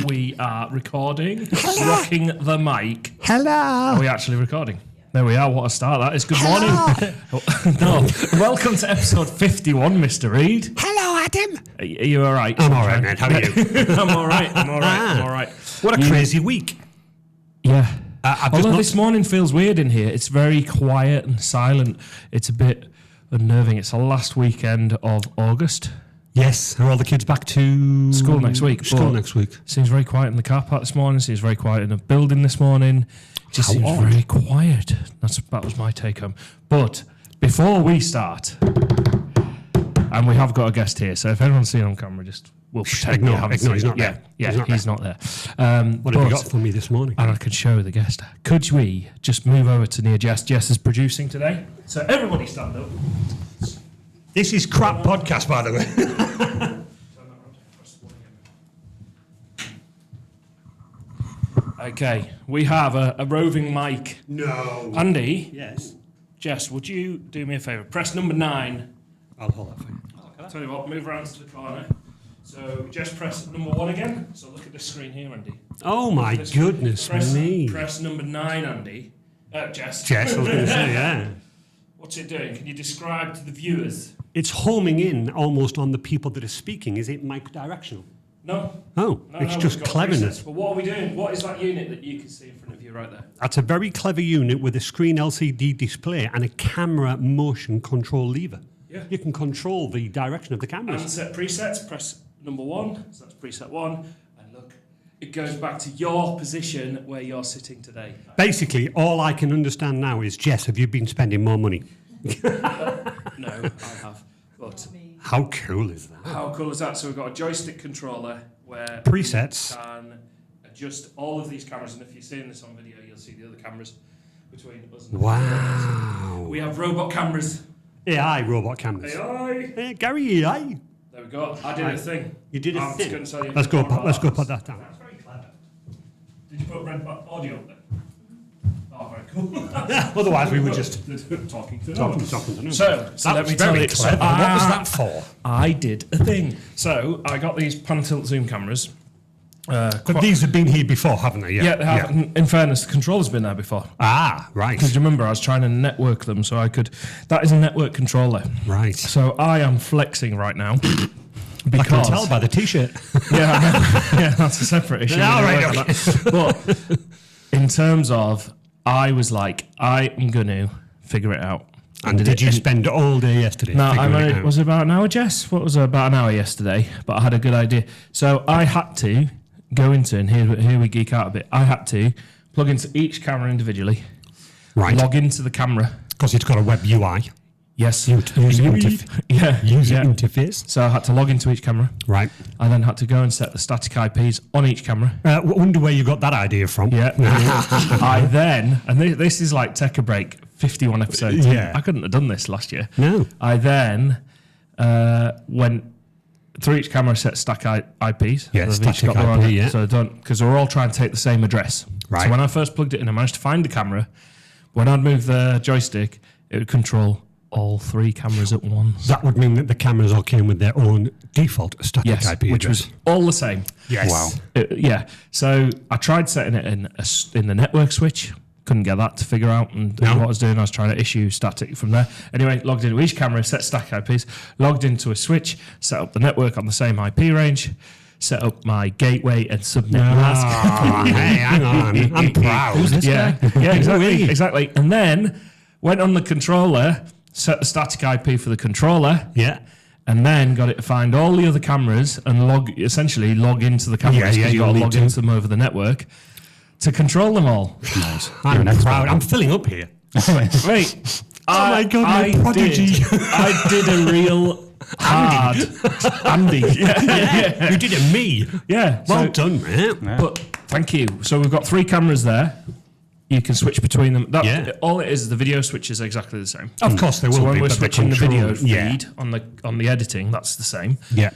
We are recording, rocking the mic. Hello. Are we actually recording? There we are. What a start that is. Good morning. No. Welcome to episode 51, Mr. Reed. Hello, Adam. Are you all right? I'm all right, man. How are you? I'm all right. What a crazy week. Yeah. Although this morning feels weird in here. It's very quiet and silent. It's a bit unnerving. It's the last weekend of August. Yes. Are all the kids back to School next week. School next week. Seems very quiet in the car park this morning. Seems very quiet in the building this morning. Just seems very quiet. That was my take home. But before we start, and we have got a guest here, so if anyone's seen on camera, we'll pretend you haven't seen. He's not there. Yeah, he's not there. What have you got for me this morning? And I could show the guest. Could we just move over to near Jess? Jess is producing today, so everybody stand up. This is crap podcast, by the way. Okay, we have a roving mic. No. Andy? Yes. Jess, would you do me a favour? Press number 9. I'll hold that for you. Tell you what, move around to the corner. So just press number 1 again. So look at this screen here, Andy. Oh my goodness me. Press number 9, Andy. Jess. Jess, I was going to say, yeah. What's it doing? Can you describe to the viewers? It's homing in almost on the people that are speaking. Is it mic directional? No. Oh, it's just we've got cleverness. presets. But what are we doing? What is that unit that you can see in front of you right there? That's a very clever unit with a screen LCD display and a camera motion control lever. Yeah. You can control the direction of the cameras. And set presets, press number 1. So that's preset 1. And look, it goes back to your position where you're sitting today. Basically, all I can understand now is, Jess, have you been spending more money? No, I have. But how cool is that? how cool is that? So we've got a joystick controller where Presets. you can adjust all of these cameras. And if you're seeing this on video, you'll see the other cameras between us and Wow. we have robot cameras. AI robot cameras. AI. Hey, Gary, AI. There we go. I did a thing. You did a I'm thing. just gonna tell you Let's go. more about Let's go that. put that down. That's very clever. Did you put red audio up there? Oh, very cool. Otherwise, we were just talking to talking. So let me tell you. Clever. What was that for? I did a thing. So I got these pan tilt zoom cameras. But these have been here before, haven't they? Yeah, they have. In fairness, the controller's been there before. Ah, right. Because you remember, I was trying to network them so I could. That is a network controller. Right. So I am flexing right now. I Because, can tell by the T-shirt. Yeah, I know. Yeah, that's a separate issue. Yeah, all right, We'll work on that. But in terms of, I was like, I am going to figure it out. And did you spend all day yesterday? No, figuring it out? was it about an hour, Jess? What was it, about an hour yesterday? But I had a good idea. So I had to go into, and here we geek out a bit, I had to plug into each camera individually, Right. log into the camera. Because it's got a web UI. Yes. User interface. So I had to log into each camera. Right. I then had to go and set the static IPs on each camera. Wonder where you got that idea from. Yeah. I then, and this is like Take a Break, 51 episodes. Yeah. I couldn't have done this last year. No. I then went through each camera, set static IPs. Yeah, So they've each static got their own, IP, yeah. So don't, because we're all trying to take the same address. Right. So when I first plugged it in, I managed to find the camera. When I'd move the joystick, it would control all 3 cameras at once. That would mean that the cameras all came with their own default static Yes, IP which address. was all the same. Yes. Wow. Yeah. So I tried setting it in the network switch. Couldn't get that to figure out. And what I was doing, I was trying to issue static from there. Anyway, logged into each camera, set static IPs, logged into a switch, set up the network on the same IP range, set up my gateway and subnet mask. Hey, hang on. I'm proud. Who's this guy? Yeah, exactly. And then went on the controller, set the static IP for the controller. Yeah. And then got it to find all the other cameras and log into the cameras because you got to log into them over the network to control them all. I'm proud. I'm filling up here. Wait. Oh my God, my prodigy. I did a real hard Andy. You did it me. Yeah. Well done, mate. But thank you. So we've got 3 cameras there. You can switch between them. All it is, the video switch is exactly the same. Of course, they will So when be, we're but switching the video control- feed on the editing, that's the same. Yeah.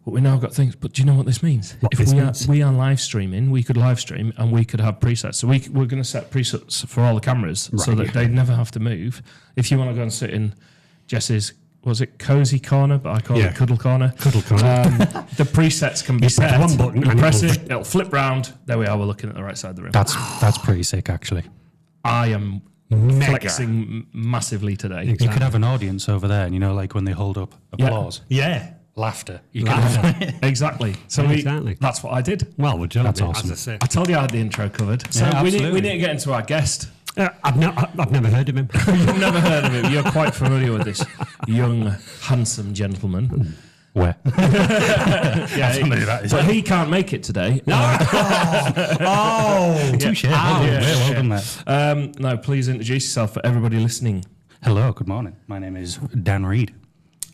But we now got things. But do you know what this means? What if this we means? are we are live streaming, we could live stream and we could have presets. So we're going to set presets for all the cameras so that they never have to move. If you want to go and sit in Jess's was it Cozy Corner, but I call Yeah. it Cuddle Corner. Cuddle Corner. The presets can be You press set. one button you and press it'll- it'll flip round. There we are. We're looking at the right side of the room. That's pretty sick, actually. I am Mega. flexing massively today. You could have an audience over there, and you know, like when they hold up Yeah. applause, Yeah. laughter. You Exactly. So Exactly. that's what I did. Well, we're jealous. That's awesome. As I say. I told you I had the intro covered. So Yeah, we need absolutely. to get into our guest. I've never heard of him. You've never heard of him. You're quite familiar with this young, handsome gentleman. Where? Yeah, but he can't make it today. Oh, Touche. yeah. Well done, mate. No, please introduce yourself for everybody listening. Hello, good morning. My name is Dan Reed.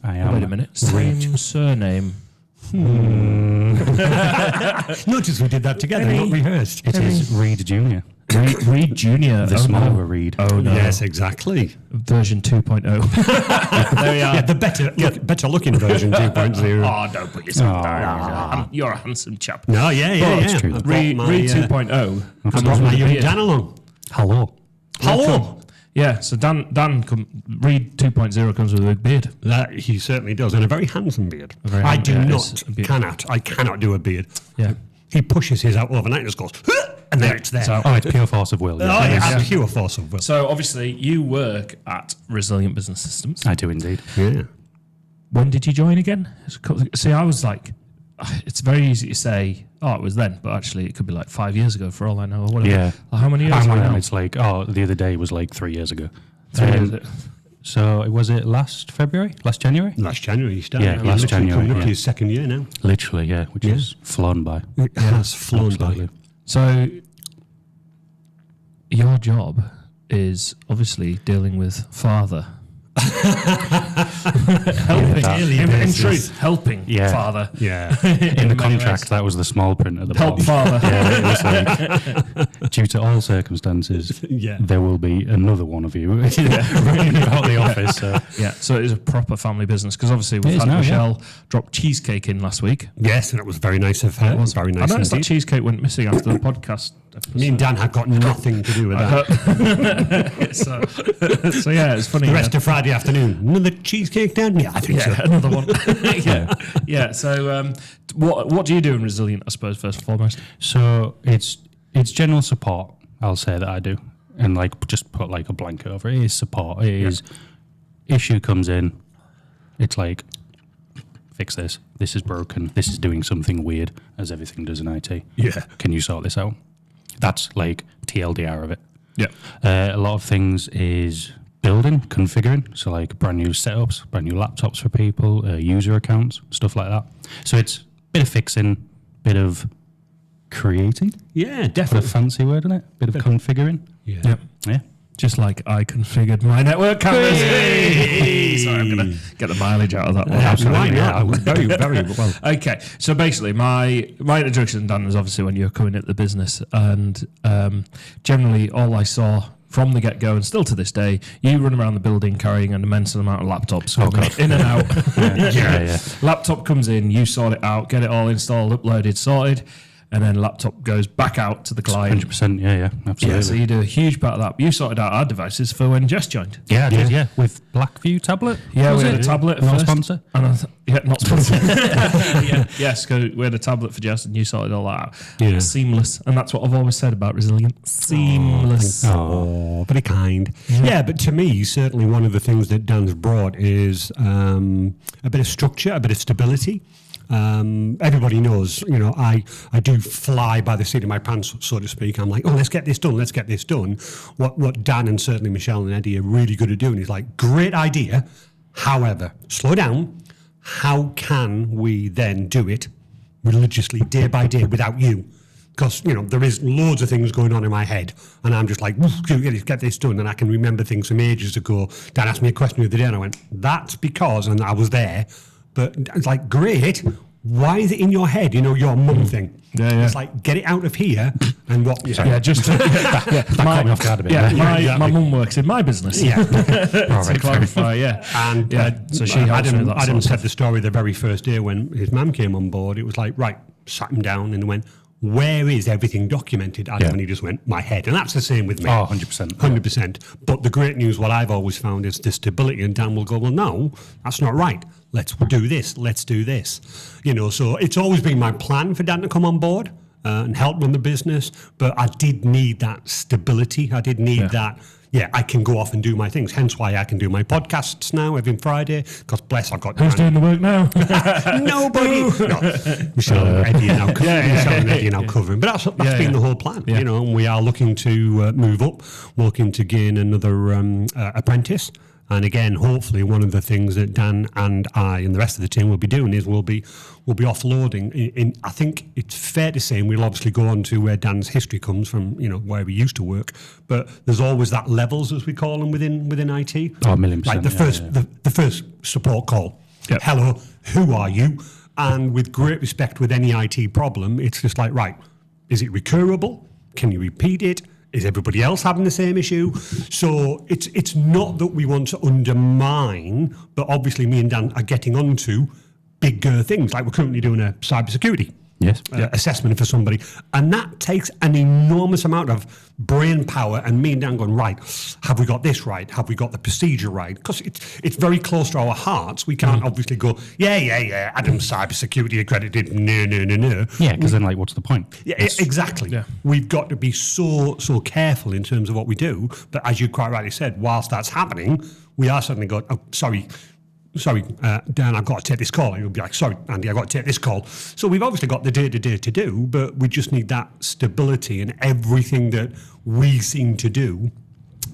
I am. Wait a minute. Same surname. notice we did that together, not rehearsed. It is Reed Jr. Reed Jr. The smaller Reed. Oh, no. Yes, exactly. Version 2.0. There we are. Yeah, the better looking version 2.0. Oh, don't put yourself down. You're a handsome chap. No, yeah. it's true. I've brought Reed my, 2.0. I've comes brought with my a young beard. Dan along. Hello. Hello. Yeah, so Dan Reed 2.0 comes with a big beard. That he certainly does, and a very handsome beard. very I hand- do yeah, not, it's a beard. I cannot do a beard. Yeah. He pushes his out overnight and just goes, "Huh," and then it's there. So- Oh, it's pure force of will. Oh, Yeah. yeah, pure force of will. So obviously you work at Resilient Business Systems. I do indeed. Yeah. When did you join again? See, I was like, it's very easy to say, oh, it was then, but actually it could be like 5 years ago for all I know. Or whatever. Yeah. Like, how many years I'm one ago of them. now? It's like, oh, the other day was like 3 years ago. 3 years. So was it last February? Last January? Last January he started. Yeah, He's last literally January, coming up to yeah. his second year now. Literally, yeah, which has flown by. It has flown Absolutely. by. So your job is obviously dealing with father. Helping. daily In basis. truth, helping Yeah. father. Yeah. In the contract, that was the small print at the Help bottom. father. Yeah, it was like, due to all circumstances, Yeah. there will be another one of you running about the office. So. Yeah, so it is a proper family business because obviously we've It is had now, yeah. Michelle drop cheesecake in last week. Yes, and it was very nice of her. It was very I nice noticed that indeed. cheesecake went missing after the podcast. Me and Dan had got nothing to do with that. So yeah, it's funny. The rest of Friday afternoon, another cheesecake, Dan? Yeah, I think so. another one. yeah. So what do you do in Resilient? I suppose first and foremost. So it's general support, I'll say that I do. And like just put like a blanket over it. It is support. It is issue comes in, it's like fix this. This is broken. This is doing something weird, as everything does in IT. Yeah. Can you sort this out? That's like TLDR of it. Yeah. A lot of things is building, configuring. So like brand new setups, brand new laptops for people, user accounts, stuff like that. So it's a bit of fixing, bit of creating. Yeah, Put a definitely. fancy word in it. Bit of configuring. Yeah. Yep. Yeah. Just like I configured my network cameras. Sorry, I'm going to get the mileage out of that one. Why not? Very, very well. Okay, so basically, my introduction, Dan, was obviously when you were coming at the business, and generally all I saw from the get-go, and still to this day, you run around the building carrying an immense amount of laptops, in and out. Yeah. Laptop comes in, you sort it out, get it all installed, uploaded, sorted, and then laptop goes back out to the client. 100%. Yeah. Absolutely. Yeah, so you do a huge part of that. You sorted out our devices for when Jess joined. Yeah, I did, yeah. With Blackview tablet. Yeah, was we had it? a tablet. No first, sponsor? And not sponsor. Yes, because we had a tablet for Jess and you sorted all that out. Yeah. Seamless. And that's what I've always said about Resilient. Seamless. Oh, very kind. Yeah, but to me, certainly one of the things that Dan's brought is a bit of structure, a bit of stability. Everybody knows, I do fly by the seat of my pants, so to speak. I'm like, oh, let's get this done. What Dan and certainly Michelle and Eddie are really good at doing is like, great idea. However, slow down. How can we then do it religiously, day by day, without you? Because, there is loads of things going on in my head, and I'm just like, get this done, and I can remember things from ages ago. Dan asked me a question the other day, and I went, that's because, and I was there, but it's like, great, why is it in your head, your mum thing? Yeah. It's like, get it out of here, and what... Yeah, just That caught me off guard a bit. Yeah, Yeah. my mum works in my business. Yeah. To clarify, yeah. And so she helps me with that Adam sort of said the story the very first day when his mum came on board. It was like, right, sat him down and went, where is everything documented? Adam, Yeah. and he just went, my head. And that's the same with me. Oh, 100%. 100%. But the great news, what I've always found, is the stability. And Dan will go, well, no, that's not right. Let's do this. Let's do this. You know, so it's always been my plan for Dan to come on board and help run the business. But I did need that stability. I did need that. Yeah, I can go off and do my things. Hence why I can do my podcasts now every Friday. Because bless, I've got Who's doing the work now? nobody. No, Michelle and Eddie are now Michelle and Eddie are now covering. But that's been the whole plan, you know. And we are looking to move up, looking to gain another apprentice. And again, hopefully, one of the things that Dan and I and the rest of the team will be doing is we'll be offloading. I think it's fair to say, and we'll obviously go on to where Dan's history comes from, you know, where we used to work. But there's always that levels, as we call them, within IT. Oh, 1,000,000%. Like the first support call. Yep. Hello, who are you? And with great respect, with any IT problem, it's just like, right, is it recurable? Can you repeat it? Is everybody else having the same issue? So it's not that we want to undermine, but obviously me and Dan are getting onto bigger things. Like we're currently doing a cybersecurity assessment for somebody. And that takes an enormous amount of brain power. And me and Dan going, right, have we got this right? Have we got the procedure right? Because it's very close to our hearts. We can't obviously go, yeah, Adam's cybersecurity accredited, no. Yeah, because then, like, what's the point? Yeah, exactly. Yeah. We've got to be so careful in terms of what we do. But as you quite rightly said, whilst that's happening, we are suddenly going, oh, sorry, Dan, I've got to take this call. And you'll be like, sorry, Andy, I've got to take this call. So we've obviously got the day-to-day to do, but we just need that stability, and everything that we seem to do,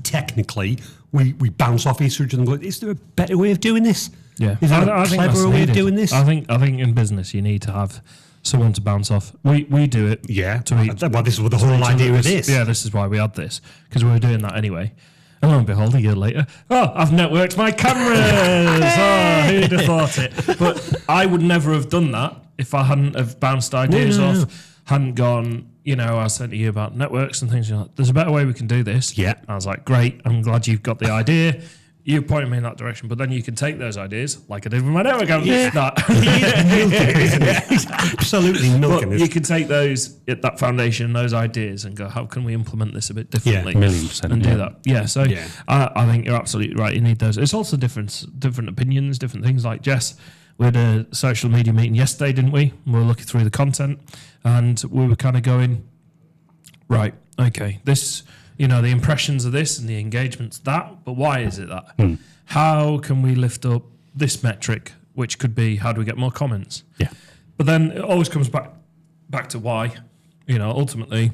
technically, we bounce off each other and go, is there a better way of doing this? Yeah. Is there I a think that's cleverer way of needed. doing this? I think in business you need to have someone to bounce off. We do it. Yeah. To each, Well, this is what the whole idea of this. Yeah, this is why we had this, because we were doing that anyway. And lo and behold, a year later, I've networked my cameras. Who'd have thought it? But I would never have done that if I hadn't have bounced ideas off, hadn't gone, you know, I was saying to you about networks and things. You're like, there's a better way we can do this. Yeah. I was like, great, I'm glad you've got the idea. You pointed me in that direction, but then you can take those ideas, like I did with my network. He's absolutely milking But this. you can take those, that foundation, those ideas, and go, how can we implement this a bit differently? 1,000,000%, And yeah. do that. Yeah, so I think you're absolutely right. You need those. It's also different opinions, different things. Like Jess, we had a social media meeting yesterday, didn't we? We were looking through the content, and we were kind of going, right, okay, this, you know, the impressions of this and the engagements that, but why is it that? How can we lift up this metric, which could be, how do we get more comments? Yeah. But then it always comes back to why. You know, ultimately,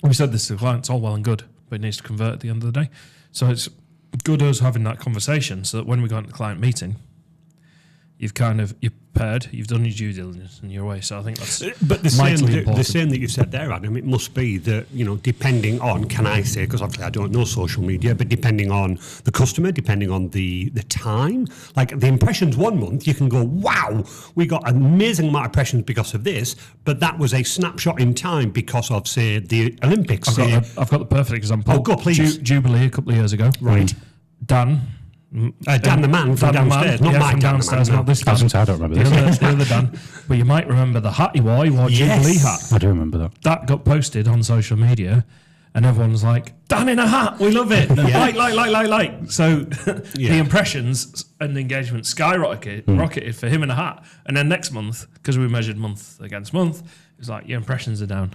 we said this to the client, it's all well and good, but it needs to convert at the end of the day. So it's good us having that conversation so that when we go into the client meeting, you're prepared, you've done your due diligence and you're away. So I think that's But the important. same that you said there, Adam, it must be that, you know, depending on, can I say, because obviously I don't know social media, but depending on the customer, depending on the time, like the impressions one month, you can go, wow, we got an amazing amount of impressions because of this, but that was a snapshot in time because of, say, the Olympics. I've got the perfect example. Oh, go, please. Jubilee a couple of years ago. Right. Dan Dan the man from Dan the downstairs, man, not my from Dan downstairs, the man. not this I was Dan. gonna say, I don't remember this. The other Dan. But you might remember the hat he wore. He wore Yes. Jubilee hat. I do remember that. That got posted on social media, and everyone's like, Dan in a hat, we love it. Like. So the impressions and the engagement rocketed for him in a hat. And then next month, because we measured month against month, it's like, your impressions are down.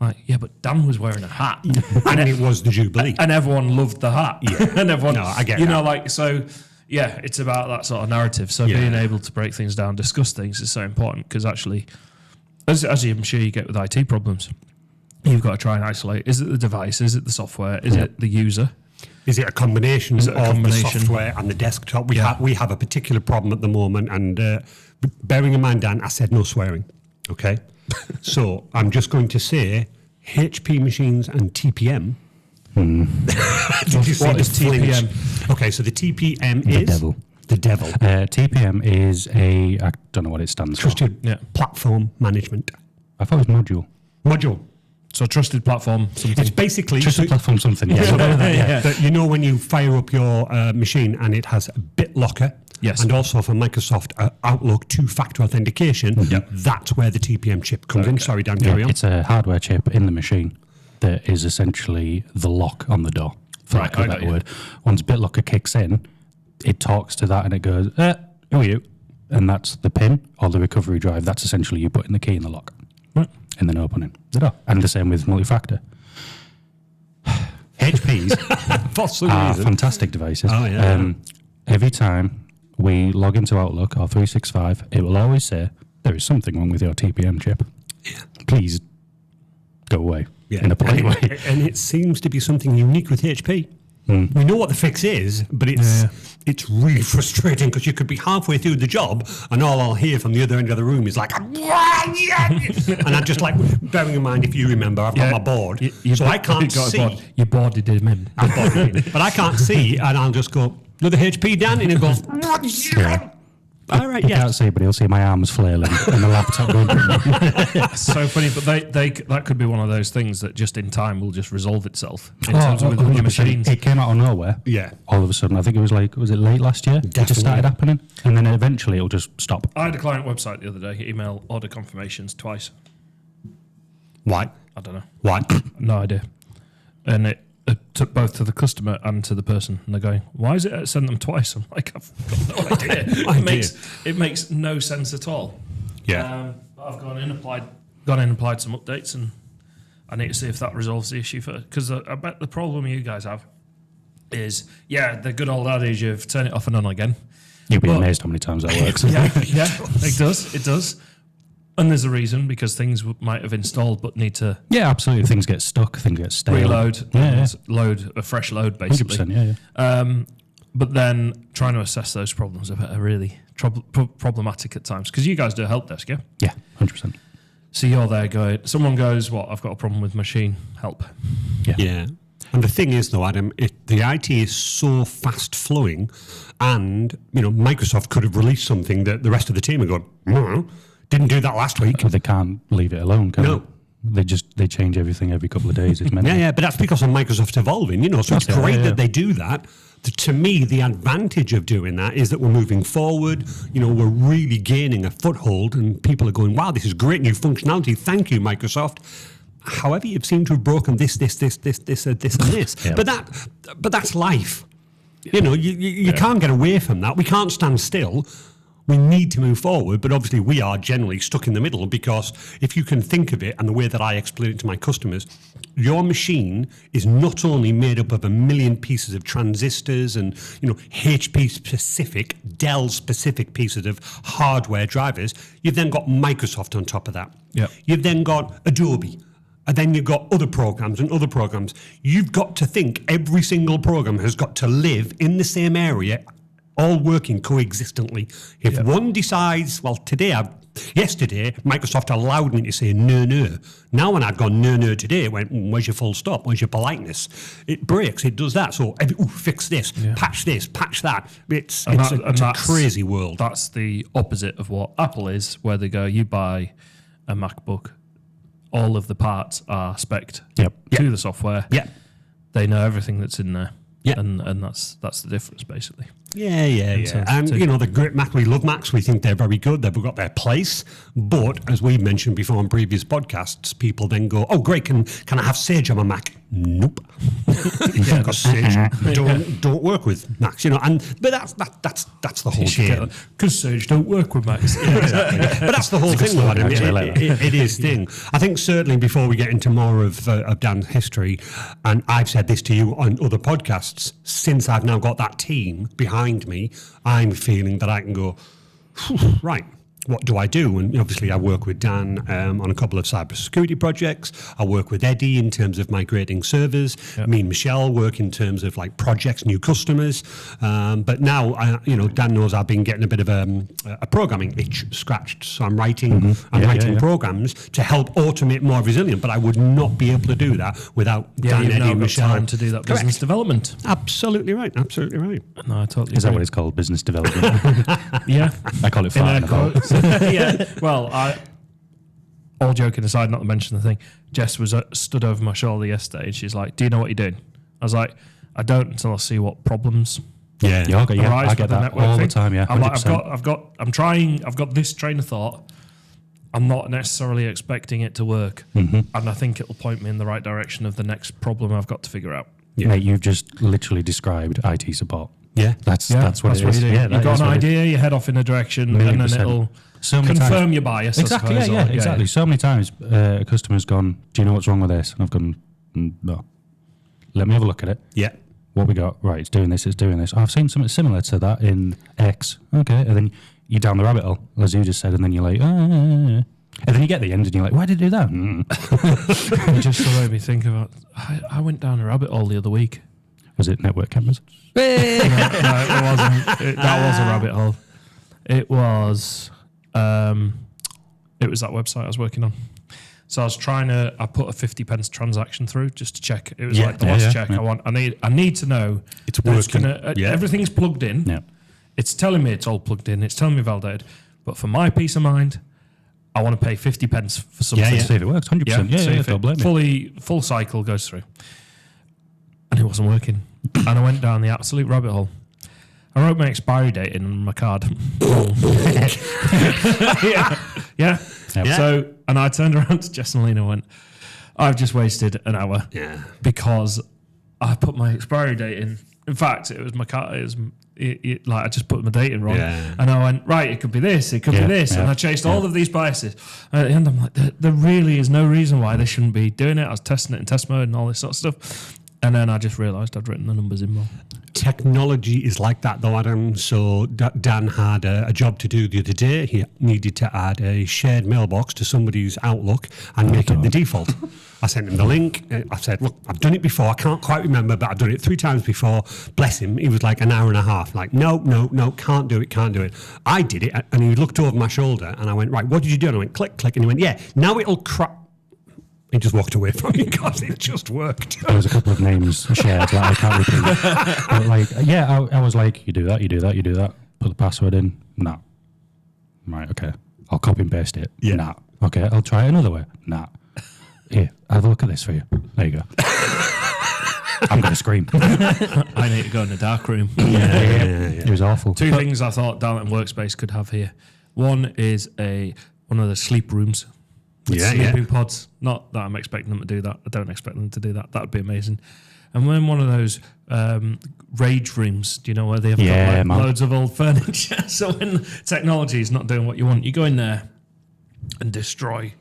Like, yeah, but Dan was wearing a hat. And it was the Jubilee. And everyone loved the hat. Yeah. And everyone, No, I get you that. know, like, so, yeah, it's about that sort of narrative. So being able to break things down, discuss things is so important, because actually, as I'm sure you get with IT problems, you've got to try and isolate, is it the device, is it the software, is it the user? Is it a combination of the combination? software and the desktop? We have a particular problem at the moment, and bearing in mind, Dan, I said no swearing, okay? So I'm just going to say HP machines and TPM. Did you see What the is flinch? TPM? Okay, so the TPM is devil. The devil. TPM is I don't know what it stands for. Trusted platform management I thought it was module. module. So trusted platform, something. It's basically Trusted platform something. Yeah, Yeah. that, you know, when you fire up your machine and it has a BitLocker, Yes. And also for Microsoft Outlook two-factor authentication, that's where the TPM chip comes in. Sorry, Dan, carry on. It's a hardware chip in the machine that is essentially the lock on the door, for lack of a better word. Once BitLocker kicks in, it talks to that and it goes, who are you? And that's the PIN or the recovery drive. That's essentially you putting the key in the lock. Right. And then opening the door. And the same with multi-factor. HPs, for some reason. Fantastic devices. Oh, yeah. Every time we log into Outlook or 365, it will always say, there is something wrong with your TPM chip. Yeah. Please go away in a polite way. And it seems to be something unique with HP. We know what the fix is, but it's really frustrating because you could be halfway through the job and all I'll hear from the other end of the room is like, and I'm just like, bearing in mind, if you remember, I've got my board, so I can't see. You boarded him in. But I can't see, and I'll just go, another HP, Dan, and it goes, all right, You can't see, but he'll see my arms flailing and the laptop going. It's so funny, but they that could be one of those things that just in time will just resolve itself in terms of with your 100%. machines. It came out of nowhere. Yeah. All of a sudden, I think it was it late last year? It just started happening. And then eventually it'll just stop. I had a client website the other day, email order confirmations twice. Why? I don't know. Why? No idea. And it took both to the customer and to the person. And they're going, why is it sent them twice? I'm like, I've got no idea. It makes no sense at all. Yeah. I've gone in, applied some updates, and I need to see if that resolves the issue first. Because I bet the problem you guys have is, the good old adage of turn it off and on again. You'll be amazed how many times that works. Yeah, it does. And there's a reason, because things might have installed but need to Yeah, absolutely. Things get stuck, things get stale. reload, Yeah. load a fresh load, basically. 100%, yeah. But then trying to assess those problems are really problematic at times, because you guys do a help desk, yeah? Yeah, 100%. So you're there going, someone goes, I've got a problem with machine, help. Yeah. And the thing is, though, Adam, the IT is so fast flowing, and Microsoft could have released something that the rest of the team are going, didn't do that last week. They can't leave it alone, can No. they? They change everything every couple of days. It's meant to. Yeah, but that's because of Microsoft evolving, so it's great that they do that. To me, the advantage of doing that is that we're moving forward. We're really gaining a foothold, and people are going, wow, this is great new functionality. Thank you, Microsoft. However, you seem to have broken this, and this. Yeah. But that's life. You can't get away from that. We can't stand still. We need to move forward, but obviously we are generally stuck in the middle, because if you can think of it, and the way that I explain it to my customers, your machine is not only made up of a million pieces of transistors and HP specific, Dell specific pieces of hardware drivers. You've then got Microsoft on top of that. Yep. You've then got Adobe. And then you've got other programs and other programs. You've got to think every single program has got to live in the same area, all working coexistently. If one decides, yesterday, Microsoft allowed me to say no. Now when I've gone no today, it went, where's your full stop? Where's your politeness? It breaks, it does that. So, fix this, patch that. It's a crazy world. That's the opposite of what Apple is, where they go, you buy a MacBook, all of the parts are spec'd to the software. Yeah. They know everything that's in there. Yeah. And that's the difference, basically. Yeah. And, the great Mac, we love Macs. We think they're very good. They've got their place. But, as we mentioned before on previous podcasts, people then go, oh, great, can I have Sage on my Mac? Nope. Because Sage don't work with Macs, but that's the whole game. Because Sage don't work with Macs. Yeah, exactly. But that's the whole thing, though, Adam. It is thing. I think certainly before we get into more of Dan's history, and I've said this to you on other podcasts, since I've now got that team behind me, I'm feeling that I can go, right, what do I do? And obviously I work with Dan on a couple of cybersecurity projects. I work with Eddie in terms of migrating servers. Yep. Me and Michelle work in terms of projects, new customers. But now, Dan knows I've been getting a bit of a programming itch scratched. So I'm writing programs to help automate more resilient. But I would not be able to do that without Dan, Eddie, and Michelle. Time to do that business development. Absolutely right. No, I totally. Is that what it's called? Business development? Yeah. I call it farting about. Yeah. Well, all joking aside, not to mention the thing, Jess was stood over my shoulder yesterday, and she's like, "Do you know what you're doing?" I was like, "I don't until I see what problems Yeah. Yeah, okay, yeah, arise I get with the that network all thing. the time. Yeah, I'm like, 100%. I've got this train of thought. I'm not necessarily expecting it to work, and I think it'll point me in the right direction of the next problem I've got to figure out. Yeah. Mate, you've just literally described IT support. Yeah. That's what it is. you do. Yeah, You've that got is an what it is. idea, you head off in a direction, and then 1,000,000%. it'll So many confirm times- your bias. Exactly. I suppose, Yeah, or- exactly. So many times a customer's gone, "Do you know what's wrong with this?" And I've gone, "No." Let me have a look at it. Yeah. What we got? Right, it's doing this. It's doing this. I've seen something similar to that in X. Okay, and then you're down the rabbit hole, as you just said, and then you're like, and then you get the end, and you're like, "Why did you do that?" It just made me think about. I went down a rabbit hole the other week. Was it network cameras? No, it wasn't. That was a rabbit hole. It was. It was that website I was working on. So I was trying to. I put a 50p transaction through just to check. It was Yeah, like the last yeah, check. yeah. I need to know It's that working. Yeah. Everything's plugged in. Yeah. It's telling me it's all plugged in. It's telling me validated. But for my peace of mind, I want to pay 50p for something. Yeah. See if it works. 100%. Yeah, so yeah. if Don't blame me. full cycle goes through, and it wasn't working, and I went down the absolute rabbit hole. I wrote my expiry date in on my card. yeah. Yeah. So, and I turned around to Jess and Lena and went, "I've just wasted an hour Yeah. because I put my expiry date in. In fact, it was my card. It was like I just put my date in wrong, Yeah. and I went right. It could be this. It could be Yeah, this, and yeah, I chased all of these biases. And at the end, I'm like, there really is no reason why they shouldn't be doing it. I was testing it in test mode and all this sort of stuff, and then I just realised I'd written the numbers in wrong. Technology is like that, though, Adam. So Dan had a job to do the other day. He needed to add a shared mailbox to somebody's Outlook and make it the default. I sent him the link. I said, "Look, I've done it before. I can't quite remember, but I've done it 3 times before." Bless him. He was like an hour and a half. Like, no, can't do it. I did it, and he looked over my shoulder, and I went, "Right, what did you do?" And I went, "Click, click," and he went, "Yeah, now it'll crap." He just walked away from me because it just worked. There was a couple of names shared that I can't repeat. But like, yeah, I was like, you do that. Put the password in. Nah. Right, okay. I'll copy and paste it. Yeah. Nah. Okay, I'll try it another way. Nah. Here, have a look at this for you. There you go. I'm going to scream. I need to go in the dark room. It was awful. Two things I thought Darlington Workspace could have here. One is one of the sleep rooms. With sleeping pods. Not that I'm expecting them to do that. I don't expect them to do that. That would be amazing. And then one of those rage rooms, do you know, where they have got man. loads of old furniture. So when technology is not doing what you want, you go in there and destroy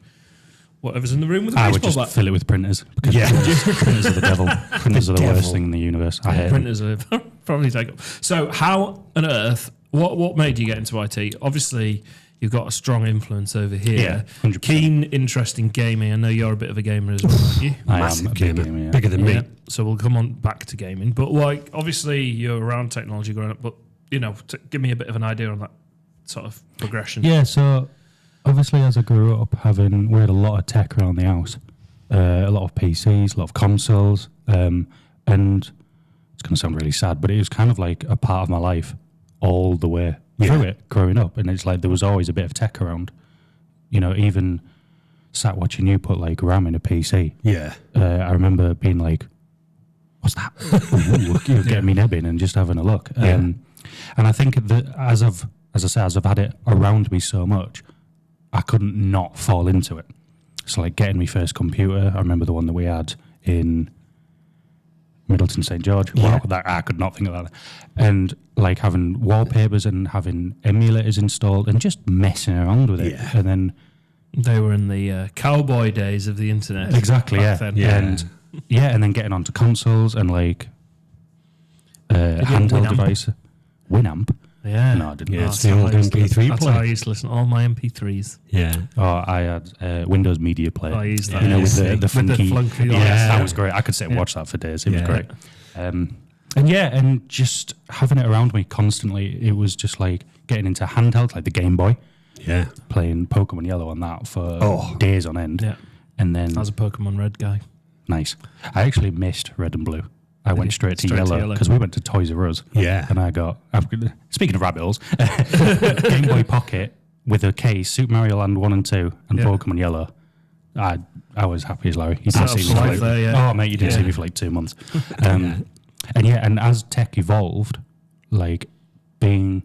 whatever's in the room with a I baseball would just bat. fill it with printers. Because printers are the devil. Printers are the worst thing in the universe. I hate them. Printers are probably take up. So how on earth, what made you get into IT? Obviously, you've got a strong influence over here. Yeah, 100%. Keen interest in gaming. I know you're a bit of a gamer as well, aren't you? I am Massive a big gamer. gamer, yeah. Bigger than me. Yeah. So we'll come on back to gaming. But like, obviously, you're around technology growing up. But you know, give me a bit of an idea on that sort of progression. Yeah, so obviously as I grew up, we had a lot of tech around the house, a lot of PCs, a lot of consoles, and it's going to sound really sad, but it was kind of like a part of my life all the way through it, growing up. And it's like there was always a bit of tech around. You know, even sat watching you put like RAM in a PC. Yeah. I remember being like, what's that? You're getting me nebbing and just having a look. And I think that as I've had it around me so much, I couldn't not fall into it. So like getting my first computer, I remember the one that we had in Middleton St. George. Wow, I could not think of that. And like having wallpapers and having emulators installed and just messing around with it. Yeah. And then They were in the cowboy days of the internet. exactly, back yeah. then. And then getting onto consoles and like handheld Winamp? device. Winamp? Yeah. No, I didn't. Yeah, know. it's the old MP3 That's player. how I used to listen to all my MP3s. Yeah. Oh, I had Windows Media Player. I used that. You know, with the With the funky. flunky yeah, lights. that was great. I could sit and watch that for days. It was Yeah. great. And just having it around me constantly, it was just like getting into handheld, like the Game Boy, Yeah. playing Pokemon Yellow on that for days on end. Yeah. And then, I was a Pokemon Red guy. nice. I actually missed Red and Blue. I went you? straight to Straight to Yellow Yellow. because we went to Toys R Us. Yeah. And I got, speaking of rabbit holes, Game Boy Pocket with a case, Super Mario Land 1 and 2, and Yeah. Pokemon Yellow. I was happy as Larry. You didn't Out see of me for life like, there, yeah. oh mate, you didn't see me for like 2 months. And as tech evolved, like being,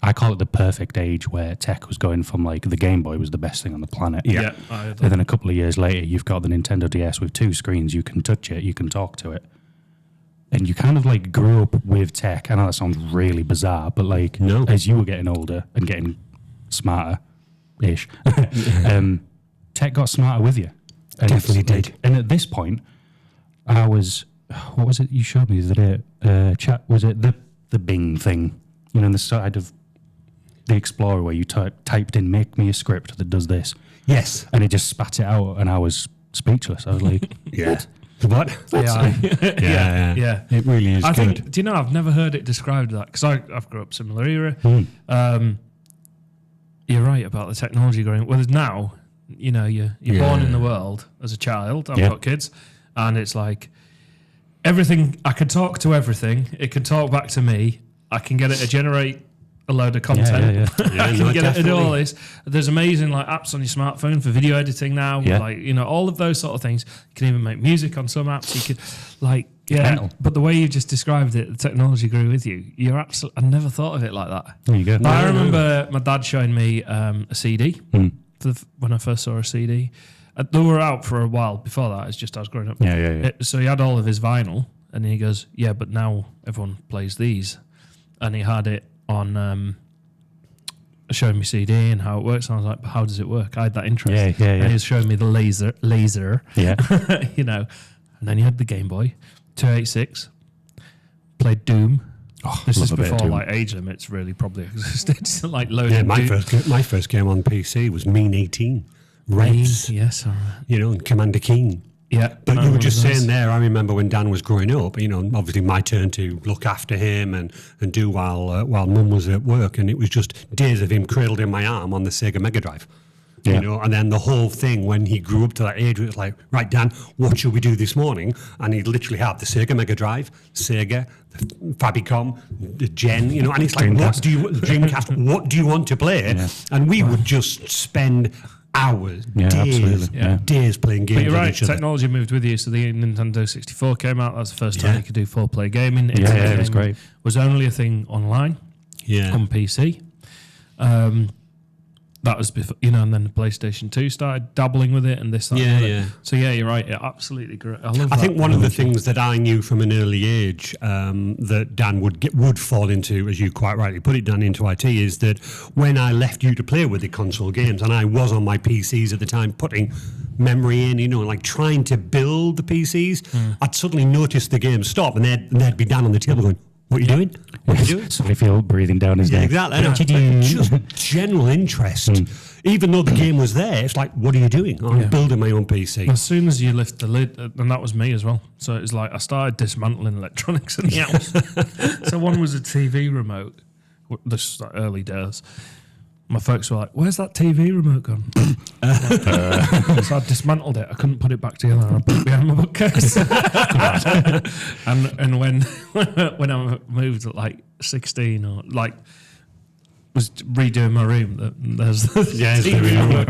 I call it the perfect age where tech was going from like the Game Boy was the best thing on the planet. Yeah. And then a couple of years later, you've got the Nintendo DS with 2 screens. You can touch it, you can talk to it. And you kind of like grew up with tech. I know that sounds really bizarre, but like as you were getting older and getting smarter-ish, tech got smarter with you. And Definitely did. And at this point, I was, what was it you showed me the day? Chat, was it the Bing thing? You know, on the side of the Explorer where you typed in, make me a script that does this. Yes. And it just spat it out and I was speechless. I was like, Yeah. What? Yeah. It really is I good. think, do you know, I've never heard it described that because I've grew up similar era. You're right about the technology growing. Well, now, you know, you're born in the world as a child. I've got kids, and it's like everything. I can talk to everything. It can talk back to me. I can get it to generate a load of content. I can get it to do all this. There's amazing like apps on your smartphone for video editing now. Like, you know, all of those sort of things. You can even make music on some apps. You could like, but the way you just described it, the technology grew with you. You're absolutely, I never thought of it like that. there you go. I remember my dad showing me a CD when I first saw a CD. They were out for a while before that. It's just I was growing up. So he had all of his vinyl, and he goes, "Yeah, but now everyone plays these," and he had it on showing me CD and how it works. And I was like, but how does it work? I had that interest. And he was showing me the laser. You know, and then you had the Game Boy 286. Played Doom. This is before like age limits really probably existed. Like loading. My first game on PC was Mean 18. Reds. Yes, all right. You know, and Commander King. Yeah. But you were just saying there, I remember when Dan was growing up, you know, obviously my turn to look after him and do while Mum was at work, and it was just days of him cradled in my arm on the Sega Mega Drive. You know, and then the whole thing when he grew up to that age, it was like, right, Dan, what should we do this morning? And he'd literally have the Sega Mega Drive, Sega, the Famicom, the Gen, you know, and it's like, Dreamcast, what do you want to play? And we would just spend hours, days playing games. But you're right, each other. technology moved with you. So the Nintendo 64 came out. That's the first time you could do 4-player gaming. It was great. Was only a thing online on PC. That was before, you know, and then the PlayStation 2 started dabbling with it and this, that, and the other. So yeah, you're right. It absolutely great. I love that. I think one of the things that I knew from an early age that Dan would fall into, as you quite rightly put it, Dan, into IT, is that when I left you to play with the console games, and I was on my PCs at the time putting memory in, you know, like trying to build the PCs, I'd suddenly notice the game stop, and there'd be Dan on the table going, "What are you doing? What are you doing?" So I feel breathing down his neck. Exactly. Just general interest. Even though the game was there, it's like, what are you doing? I'm building my own PC. As soon as you lift the lid, and that was me as well. So it was like I started dismantling electronics in the house. So one was a TV remote. This is like early days. My folks were like, "Where's that TV remote gone?" So I dismantled it. I couldn't put it back together. I put it behind my bookcase. and when I moved at like 16 or like was redoing my room, there's the TV remote.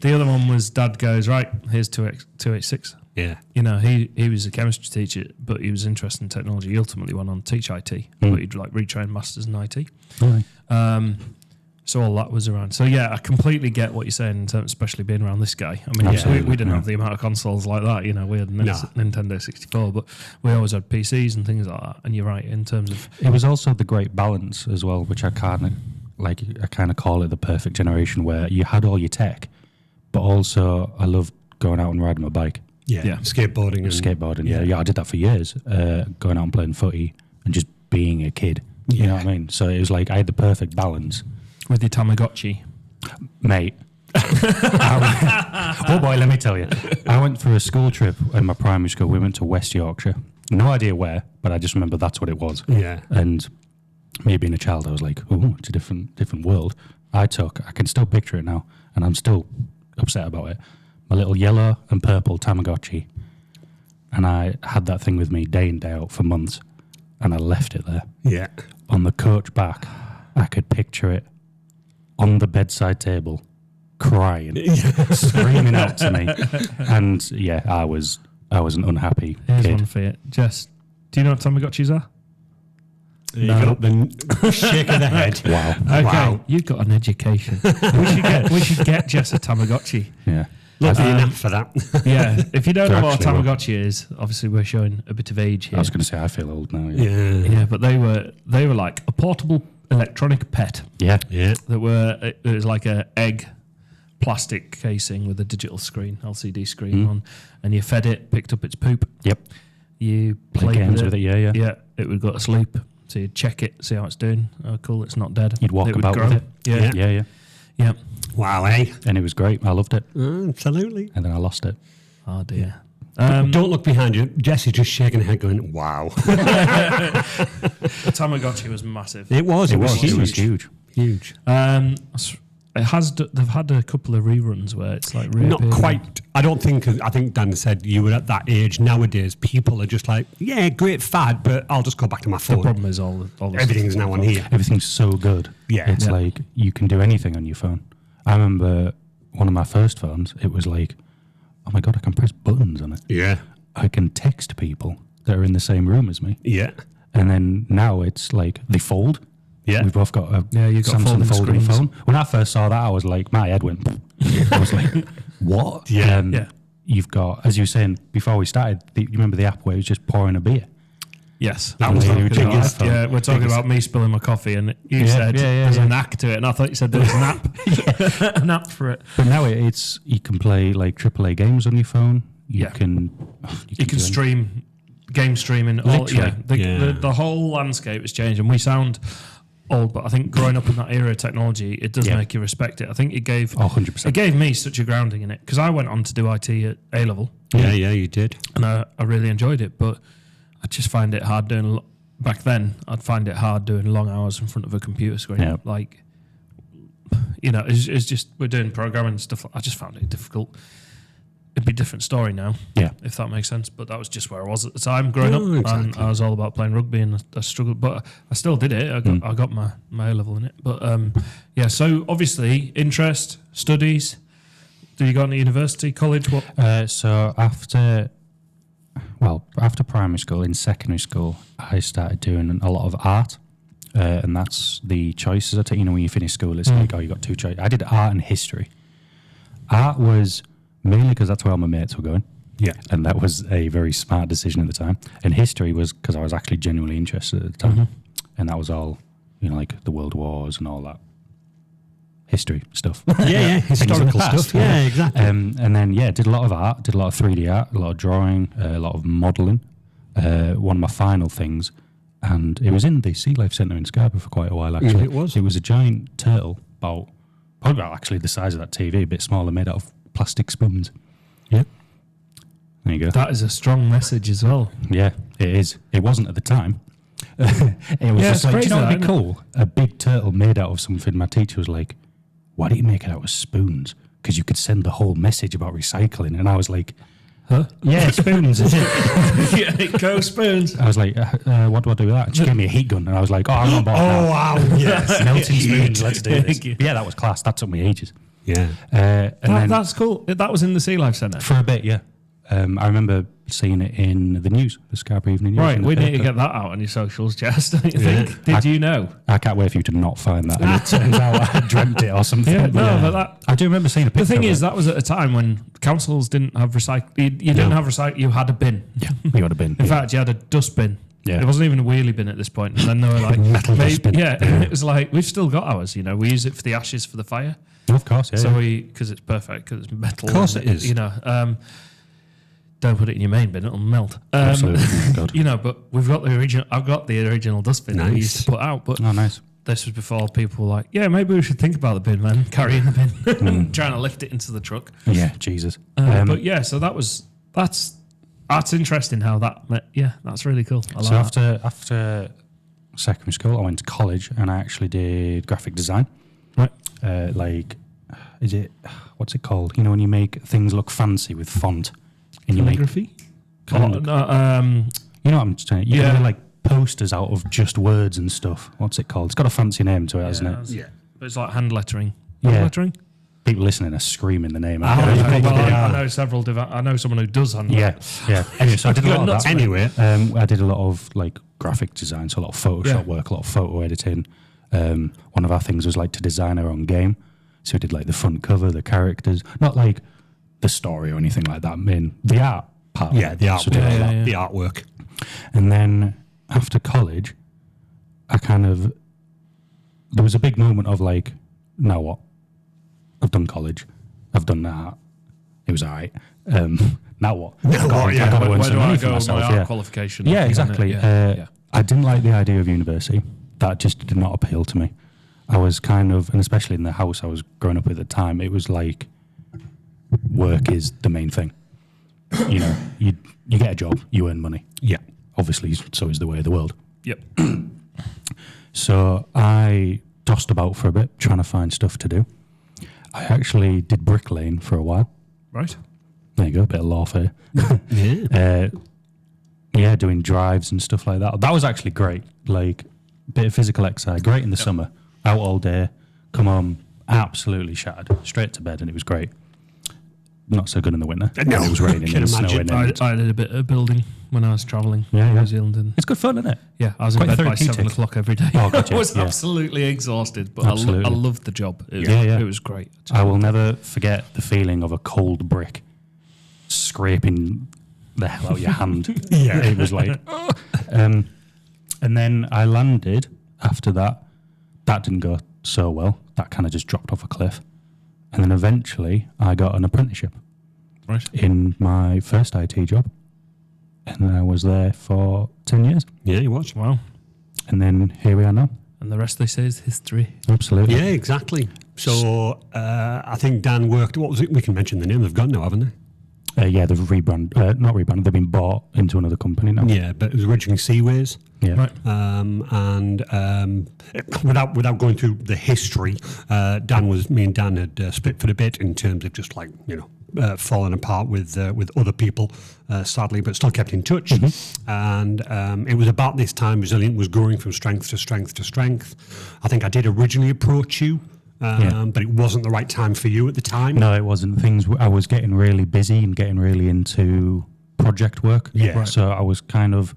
The other one was Dad goes, "Right, here's 286." Yeah. You know, he was a chemistry teacher, but he was interested in technology. He ultimately went on to teach IT, but he'd like retrain masters in IT. So all that was around. So yeah, I completely get what you're saying, in terms, especially being around this guy. I mean, we didn't have the amount of consoles like that. You know, we had Nintendo 64, but we always had PCs and things like that. And you're right in terms of it was also the great balance as well, which I kind of call it the perfect generation, where you had all your tech, but also I loved going out and riding my bike. Yeah. Skateboarding. Yeah, I did that for years. Going out and playing footy and just being a kid. You know what I mean? So it was like I had the perfect balance. with your Tamagotchi. Mate. Oh boy, let me tell you. I went for a school trip in my primary school. We went to West Yorkshire. No idea where, but I just remember that's what it was. Yeah. And me being a child, I was like, oh, it's a different world. I can still picture it now, and I'm still upset about it. My little yellow and purple Tamagotchi. And I had that thing with me day in, day out for months. And I left it there. Yeah. On the coach back, I could picture it on the bedside table, crying, screaming out to me. And yeah, I was an unhappy Here's kid. one for you. Jess, do you know what Tamagotchis are? You got the shake of the head. Wow. Okay, Wow. you've got an education. we should get Jess a Tamagotchi. Yeah. Look enough for that. Yeah, if you don't know what a Actually, Tamagotchi is, obviously we're showing a bit of age here. I was going to say I feel old now. Yeah. Yeah. Yeah, but they were like a portable electronic pet Yeah. Yeah. that were it was like a egg plastic casing with a digital screen, LCD screen on, and you fed it, picked up its poop. Yep. You Play played games with it. Yeah. Yeah. Yeah, it would go to sleep. So you'd check it, see how it's doing. Oh, cool, it's not dead. You'd walk it would about grow. with it. Yeah, Yeah. Yeah. Yeah. yeah. Wow, eh? And it was great. I loved it. Absolutely. And then I lost it. Oh dear. Don't look behind you. Jesse's just shaking her head going, wow. The Tamagotchi was massive. It was huge. Huge. It has. They've had a couple of reruns where it's like Not reappearing. quite. I don't think, I think Dan said you were at that age. Nowadays, people are just like, yeah, great fad, but I'll just go back to my The phone. problem is all the Everything's stuff now on here. Everything's so good. Yeah. It's Yeah. like you can do anything on your phone. I remember one of my first phones, it was like, oh my God, I can press buttons on it. Yeah. I can text people that are in the same room as me. Yeah. And then now it's like they fold. Yeah. We've both got a you've got Samsung folding folding screens. phone. When I first saw that, I was like, my head went. I was like, what? Yeah. Yeah. You've got, as you were saying before we started, you remember the app where it was just pouring a beer? Yes, That was Yeah, the you Talking about- biggest. yeah, we're talking about me spilling my coffee, and you Yeah, said yeah, yeah, there's yeah. a knack to it, and I thought you said there was an app, an app for it. But now it's you can play like AAA games on your phone. You Yeah. can You can do stream, game streaming. All, Literally, yeah, the whole landscape has changed, and we sound old, but I think growing up in that era of technology, it does Yeah. make you respect it. I think it gave 100%. it gave me such a grounding in it because I went on to do IT at A level, Yeah, you did. and I really enjoyed it, but I just find it hard doing. Back then, I'd find it hard doing long hours in front of a computer screen. Yeah. Like, you know, it's just we're doing programming and stuff. I just found it difficult. It'd be a different story now, Yeah. if that makes sense. But that was just where I was at the time growing Oh, up, and exactly. I was all about playing rugby, and I struggled, but I still did it. I got my A level in it. But yeah, so obviously interest, studies. Did you go to university, college? What? So after primary school, in secondary school, I started doing a lot of art. And that's the choices I take. You know, when you finish school, it's like, oh, you got two choices. I did art and history. Art was mainly because that's where all my mates were going. Yeah. And that was a very smart decision at the time. And history was because I was actually genuinely interested at the time. And that was all, you know, like the world wars and all that history stuff. Yeah, Things in the historical past, stuff. Yeah, exactly. And then, did a lot of art, did a lot of 3D art, a lot of drawing, a lot of modelling. One of my final things, and it was in the Sea Life Centre in Scarborough for quite a while, actually. it was. It was a giant turtle, probably about actually the size of that TV, a bit smaller, made out of plastic spoons. Yeah. There you go. That is a strong message as well. Yeah, it is. It wasn't at the time. It was Yeah, just it's like, do crazy you know that, what'd be isn't cool? A big turtle made out of something. My teacher was like, why don't you make it out of spoons? Because you could send the whole message about recycling. And I was like, Huh? yeah, spoons. Yeah, go spoons. I was like, what do I do with that? And she gave me a heat gun. And I was like, oh, I'm on board now. wow. Yes. Melting spoons, let's do this. Thank you. Yeah, that was class. That took me ages. Yeah. And then That's cool. That was in the Sea Life Centre. for a bit, yeah. I remember seeing it in the news, the Scarborough Evening News. Right, in the we need to paper. get that out on your socials, Jess, don't you Yeah. think? Did you know? I can't wait for you to not find that. And it turns out I dreamt it or something. Yeah, no, but that. I do remember seeing a picture. The thing of is, it. that was at a time when councils didn't have recycle. You didn't have recycle. You had a bin. yeah, you would have been. In fact, you had a dustbin. Yeah. It wasn't even a wheelie bin at this point. And then they were like, Metal dustbin. yeah, it was like we've still got ours. You know, we use it for the ashes for the fire. Of course, yeah. So yeah. because it's perfect, because it's metal. Of course and it is. You know, don't put it in your main bin; it'll melt. Absolutely. God. You know, but we've got the original. I've got the original dustbin that we used Nice. to put out. But Oh, nice. this was before people were like, yeah, maybe we should think about the bin, man. Carrying the bin, trying to lift it into the truck. Yeah, Jesus. But yeah, so that's interesting how that. Yeah, that's really cool. I like So that. after secondary school, I went to college and I actually did graphic design. Right. What's it called? You know, when you make things look fancy with font, and you make, Calligraphy. Kind of. No, you know what I'm saying? You Yeah. can do like posters out of just words and stuff. What's it called? It's got a fancy name to it, hasn't it? Yeah. But it's like hand lettering. Yeah. Hand lettering. people listening are screaming the name I out. know several. I know someone who does handle Yeah, yeah. Anyway, so I did a lot of that. Anyway. I did a lot of like graphic design, so a lot of Photoshop work, a lot of photo editing. One of our things was like to design our own game. So we did like the front cover, the characters, not like the story or anything like that. I mean, the art part. Yeah, the art, So we did all that. the artwork. And then after college, there was a big moment of like, now what? I've done college. I've done that. It was all right. Now what? Now what, yeah. I've got to earn Where some do I money for go with my myself. art Yeah, qualification? yeah, exactly. Yeah. I didn't like the idea of university. That just did not appeal to me. I was kind of, and especially in the house I was growing up with at the time, it was like work is the main thing. You know, you get a job, you earn money. Yeah. Obviously, so is the way of the world. Yep. So I tossed about for a bit, trying to find stuff to do. I actually did bricklaying for a while. Right. There you go, a bit of laugh here. Yeah. Doing drives and stuff like that. That was actually great. Like, a bit of physical exercise. Great in the summer. Out all day. Come home, absolutely shattered. Straight to bed, and it was great. Not so good in the winter. No, It was raining can and imagine. snowing. And I did a bit of building when I was travelling in New Zealand. And it's good fun, isn't it? yeah, I was in Quite bed by therapeutic. 7 o'clock every day. Oh, gotcha, I was yeah. absolutely exhausted, but Absolutely. I loved the job. Yeah. It was great. I will never forget the feeling of a cold brick scraping the hell out of your hand. Yeah. It was like, and then I landed after that. That didn't go so well. That kind of just dropped off a cliff. And then eventually I got an apprenticeship Right. in my first IT job. And I was there for 10 years. Yeah, you was. Wow. And then here we are now. And the rest they say is history. Absolutely. Yeah, exactly. So I think Dan worked. What was it? We can mention the name they've got now, haven't they? They've not rebranded. They've been bought into another company now. Yeah, but it was originally Seaways. Yeah. Right. Without going through the history, me and Dan had split for a bit in terms of just like falling apart with other people, sadly, but still kept in touch. And it was about this time Resilient was growing from strength to strength to strength. I think I did originally approach you, but it wasn't the right time for you at the time. No, it wasn't. I was getting really busy and getting really into project work. Yeah. Right. So I was kind of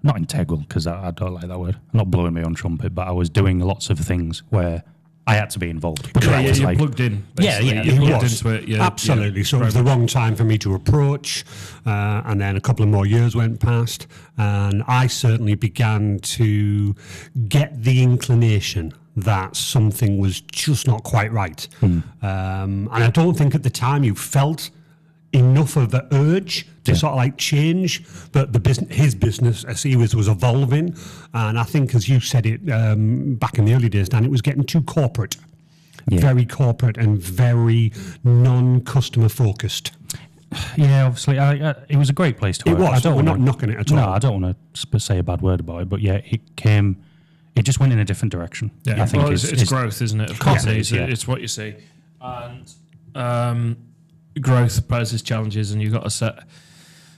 not integral, because I don't like that word. I'm not blowing my own trumpet, but I was doing lots of things where I had to be involved. Because I was you're like, plugged in. Yeah, Basically. yeah, You're it plugged was. into it. Yeah, Absolutely. yeah. So it was the wrong time for me to approach. And then a couple of more years went past. And I certainly began to get the inclination that something was just not quite right. And I don't think at the time you felt enough of the urge to sort of like change, but his business as he was evolving, and I think, as you said it back in the early days, Dan, it was getting too corporate, very corporate and very non-customer focused. Yeah, obviously, it was a great place to It work. was. We're not knocking it at all. No, I don't want to say a bad word about it, but yeah, it just went in a different direction. Yeah, I think well, it's growth, isn't it? Of course course, it is, yeah. It's what you see, and growth poses challenges, and you've got to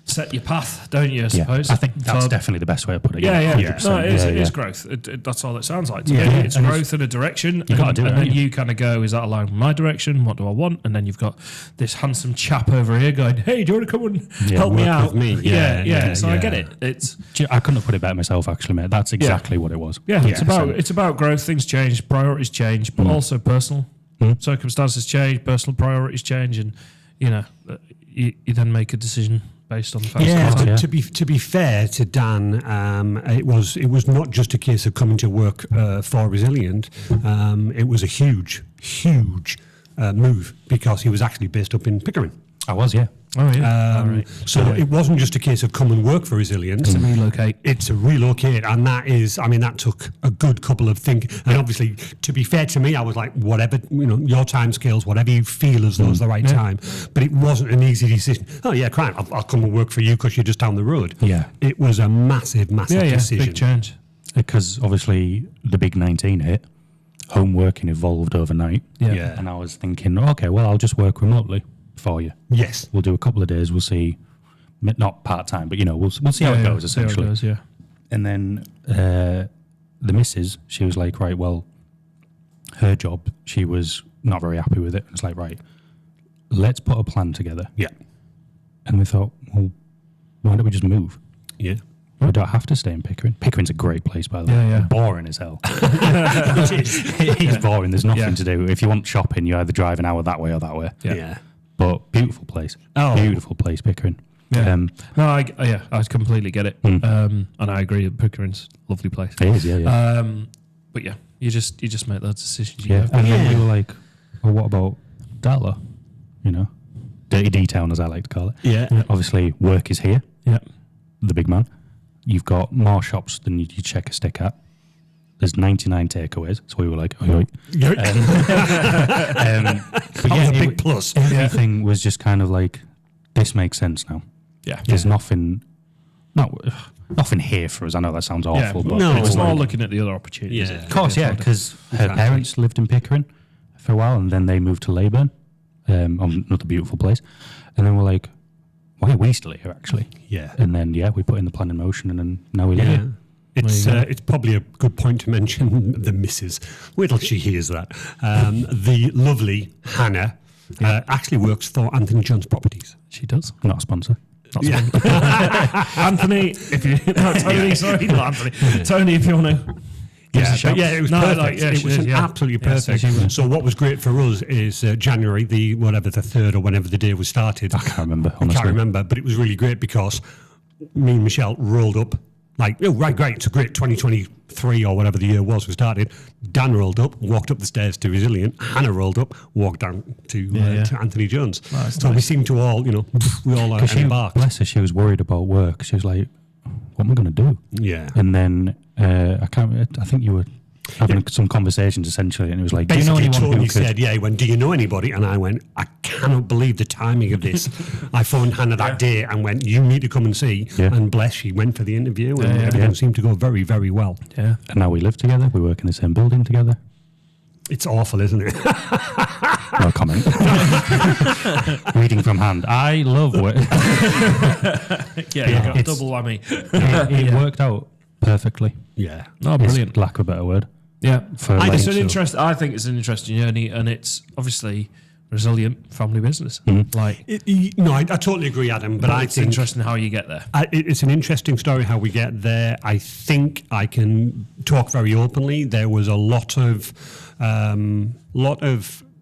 set your path, don't you? I suppose. I think that's definitely the best way of putting it. Yeah. 100%. No, it is Yeah. growth. That's all it sounds like to Yeah. me. Yeah. It's And growth in a direction. You gotta do it, and then haven't you? you kind of go, is that aligned with my direction? What do I want? And then you've got this handsome chap over here going, hey, do you want to come and help me work out? with me. Yeah. So I yeah. get it. It's I couldn't have put it better myself, actually, mate. That's exactly what it was. it's about growth. Things change, priorities change, but also personal circumstances change, personal priorities change, and you then make a decision based on the facts. Yeah, of the time. to be fair to Dan, it was not just a case of coming to work for Resilient. It was a huge move, because he was actually based up in Pickering. I was, yeah. Oh yeah. All right. So it wasn't just a case of come and work for Resilient. To relocate. It's a relocate, and that took a good couple of things. And obviously, to be fair to me, I was like, whatever, your time scales, whatever you feel as though is the right time. But it wasn't an easy decision. Oh yeah, crap, I'll come and work for you because you're just down the road. Yeah. It was a massive decision. Big change. Because obviously the big 19 hit, home working evolved overnight. Yeah. And I was thinking, okay, well, I'll just work remotely for you. Yes. We'll do a couple of days. We'll see, not part-time, but, we'll see how it goes, essentially. Yeah. And then the missus, she was like, right, well, her job, she was not very happy with it. It's like, right, let's put a plan together. Yeah. And we thought, well, why don't we just move? Yeah. We don't have to stay in Pickering. Pickering's a great place, by the way. Yeah, yeah. Boring as hell. It is boring. There's nothing Yeah. to do. If you want shopping, you either drive an hour that way or that way. Yeah. But beautiful place. Oh. Beautiful place, Pickering. Yeah. No, I completely get it. And I agree. Pickering's a lovely place. It is, yeah. But yeah, you just make those decisions. Yeah, You and have. then we were like, well, what about Dartlow? You know, Dirty D-Town, as I like to call it. Yeah. Obviously, work is here, Yeah. the big man. You've got more shops than you check a stick at. There's 99 takeaways, so we were like, oh, Yeah. but That was a big it- plus. everything was just kind of like, this makes sense now. Yeah. There's nothing here for us. I know that sounds awful, but No. It's more like- looking at the other opportunities. Yeah. of course, yeah, because her Exactly. parents lived in Pickering for a while, and then they moved to Leyburn, another beautiful place. And then we're like, why are we still here, actually? Yeah. And then, we put in the plan in motion, and then now we live Yeah. here. It's probably a good point to mention the missus. Wait till she hears that. The lovely Hannah actually works for Anthony John's Properties. She does. Not a sponsor. Yeah. Anthony, if you no, Tony, sorry, not Anthony. Tony, if you want to. Yeah, but yeah, it was perfect. It was absolutely Yeah, perfect. So what was great for us is January, the 3rd or whenever the day was started. I can't remember, I honestly. can't remember, but it was really great because me and Michelle rolled up like, oh, right, great, it's a great 2023 or whatever the year was we started. Dan rolled up, walked up the stairs to Resilient. Hannah rolled up, walked down to Anthony Jones. So we seemed to all, we all embarked. Bless her, she was worried about work. She was like, what am I going to do? Yeah. And then, I think you were having some conversations essentially, and it was like, Basically, do you know anyone Tony who could... said, he went, do you know anybody? And I went, I cannot believe the timing of this. I phoned Hannah that day and went, you need to come and see. Yeah. And bless, she went for the interview and everything seemed to go very, very well. Yeah. And now we live together. We work in the same building together. It's awful, isn't it? No comment. Reading from hand. I love work. Yeah, you got a it's- double whammy. It worked out perfectly. Yeah. Oh, brilliant. Lack of a better word. Yeah. For I like, think it's an interesting journey, and it's obviously resilient family business. Like, I totally agree, Adam, but I it's think interesting how you get there. it's an interesting story how we get there. I think I can talk very openly. There was a lot of,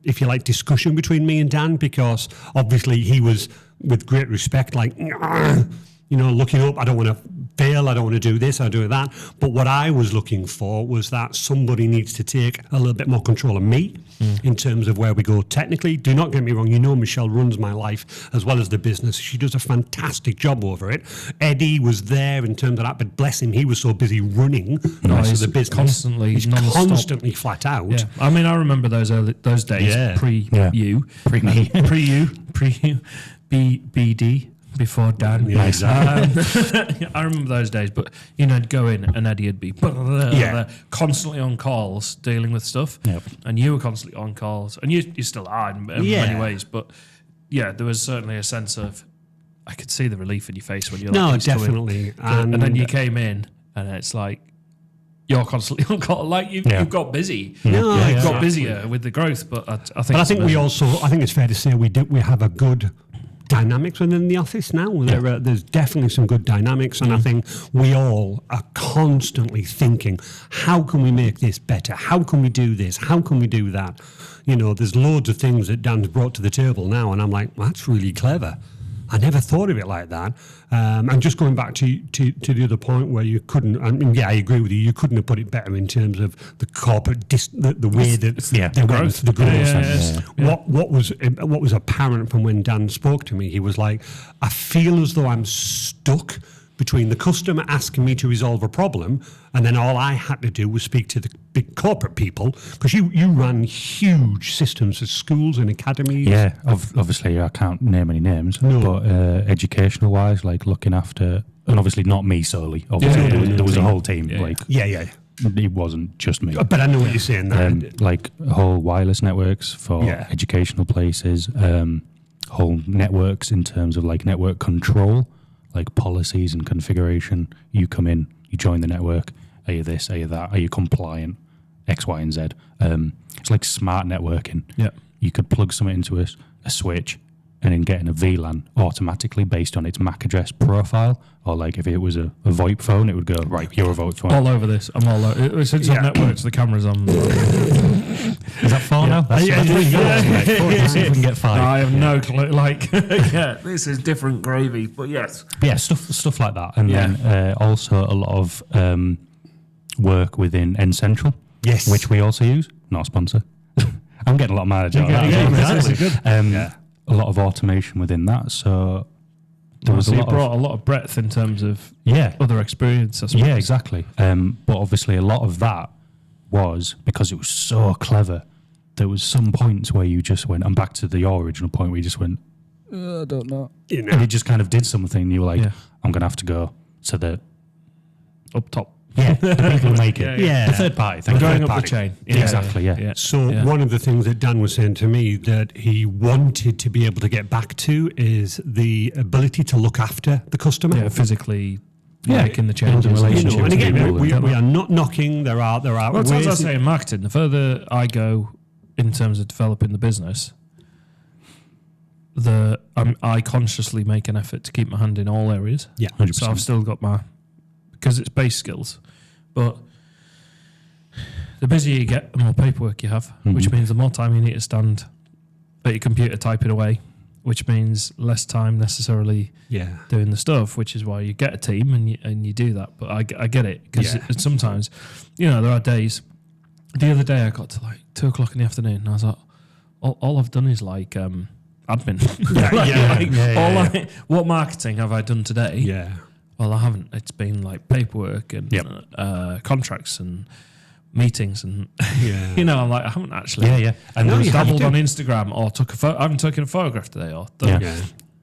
if you like, discussion between me and Dan because obviously he was, with great respect, like, looking up. I don't want to fail. I don't want to do this. I do that. But what I was looking for was that somebody needs to take a little bit more control of me in terms of where we go technically. Do not get me wrong. Michelle runs my life as well as the business. She does a fantastic job over it. Eddie was there in terms of that, but bless him, he was so busy running the rest of he's the business. constantly he's non-stop. constantly flat out. Yeah. I mean, I remember those days Yeah. pre Yeah. you, Pre-me. pre you, BD. Before Dan. Yeah, exactly. I remember those days, but go in and Eddie would be constantly on calls dealing with stuff, Yep. and you were constantly on calls, and you still are in many ways. But yeah, there was certainly a sense of I could see the relief in your face when you're No, like, "He's coming." definitely. And then you came in, and it's like you're constantly on call. Like you've got busy. No, You've got exactly. busier with the growth, but I think. But I think I think it's fair to say we have a good dynamics within the office now. There's definitely some good dynamics, and I think we all are constantly thinking, how can we make this better? How can we do this? How can we do that? There's loads of things that Dan's brought to the table now, and I'm like, well, that's really clever. I never thought of it like that. And just going back to the other point where you couldn't, I agree with you, you couldn't have put it better in terms of the corporate, the way that they went, the growth. What was apparent from when Dan spoke to me, he was like, I feel as though I'm stuck between the customer asking me to resolve a problem and then all I had to do was speak to the big corporate people, because you ran huge systems of schools and academies. Yeah, obviously I can't name any names, but educational wise, like looking after, and obviously not me solely. Obviously, there was a whole team. Yeah. It wasn't just me. But I know what you're saying. Like whole wireless networks for educational places, whole networks in terms of like network control, like policies and configuration. You come in, you join the network. Are you this? Are you that? Are you compliant? X, Y, and Z. It's like smart networking. Yeah. You could plug something into a switch and then getting a VLAN automatically based on its MAC address profile. Or like if it was a VoIP phone, it would go, right, you're a VoIP phone. All over this. I'm all over. Since on networks, the camera's on. Is that far now? That's really good. See if we can get 5. I have no clue. Like, yeah, this is different gravy, but yes. But yeah, stuff like that. And then also a lot of work within N Central, Yes. which we also use. Not a sponsor. I'm getting a lot of mileage out of that. A lot of automation within that. So there was So a you lot brought a lot of breadth in terms of yeah, other experience, I suppose. yeah, exactly. But obviously, a lot of that was because it was so clever. There was some points where you just went, and back to your original point, where you just went, I don't know, and it just kind of did something. And you were like, I'm going to have to go to the Up top. the people who make it, Yeah. the third party thing, Going third up the party. chain. Exactly, yeah. So one of the things that Dan was saying to me that he wanted to be able to get back to is the ability to look after the customer. Yeah, physically making the changes. Building relationships. And again, People we that- are not knocking. There are Well, as I ways. say in marketing, the further I go in terms of developing the business, I consciously make an effort to keep my hand in all areas. Yeah, 100%. So I've still got because it's base skills, but the busier you get, the more paperwork you have, which means the more time you need to stand at your computer typing away, which means less time necessarily doing the stuff, which is why you get a team and you do that. But I get it, because sometimes, there are days. The other day I got to like 2:00 in the afternoon and I was like, all I've done is like admin. What marketing have I done today? Yeah. Well, I haven't. It's been like paperwork and contracts and meetings and I'm like, I haven't actually. And No, you have dabbled to. on Instagram or I haven't taken a photograph today or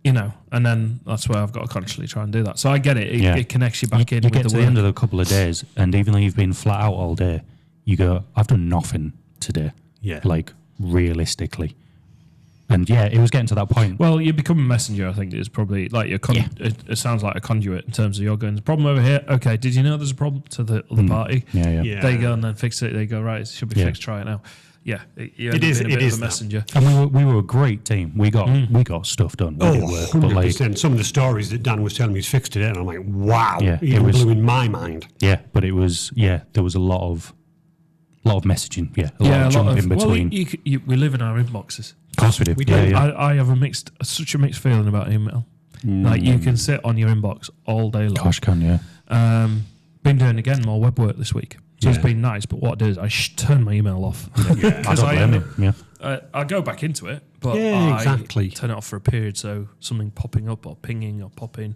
and then that's where I've got to consciously try and do that. So I get it. It connects you back in. You with get the to the work. end of a couple of days, and even though you've been flat out all day, you go, I've done nothing today. Yeah. Like realistically. And it was getting to that point. Well, you become a messenger, I think, is probably like it sounds like a conduit in terms of you're going, there's a problem over here. Okay, did you know there's a problem to the other party? Yeah. They go and then fix it. They go, right, it should be fixed, try it now. Yeah, it is a bit of a that. messenger. And we were a great team. We got stuff done. We did work, but 100%. Some of the stories that Dan was telling me he's fixed it, and I'm like, wow, Yeah, it blew in my mind. but it was there was a lot of messaging. A lot of jump in between. Well, we live in our inboxes. Of course we do. We do. I have such a mixed feeling about email. Like you can sit on your inbox all day long. Gosh, Been doing again more web work this week, so it's been nice. But what I do is I turn my email off because I don't blame you. I go back into it, but exactly. I turn it off for a period. So something popping up or pinging or popping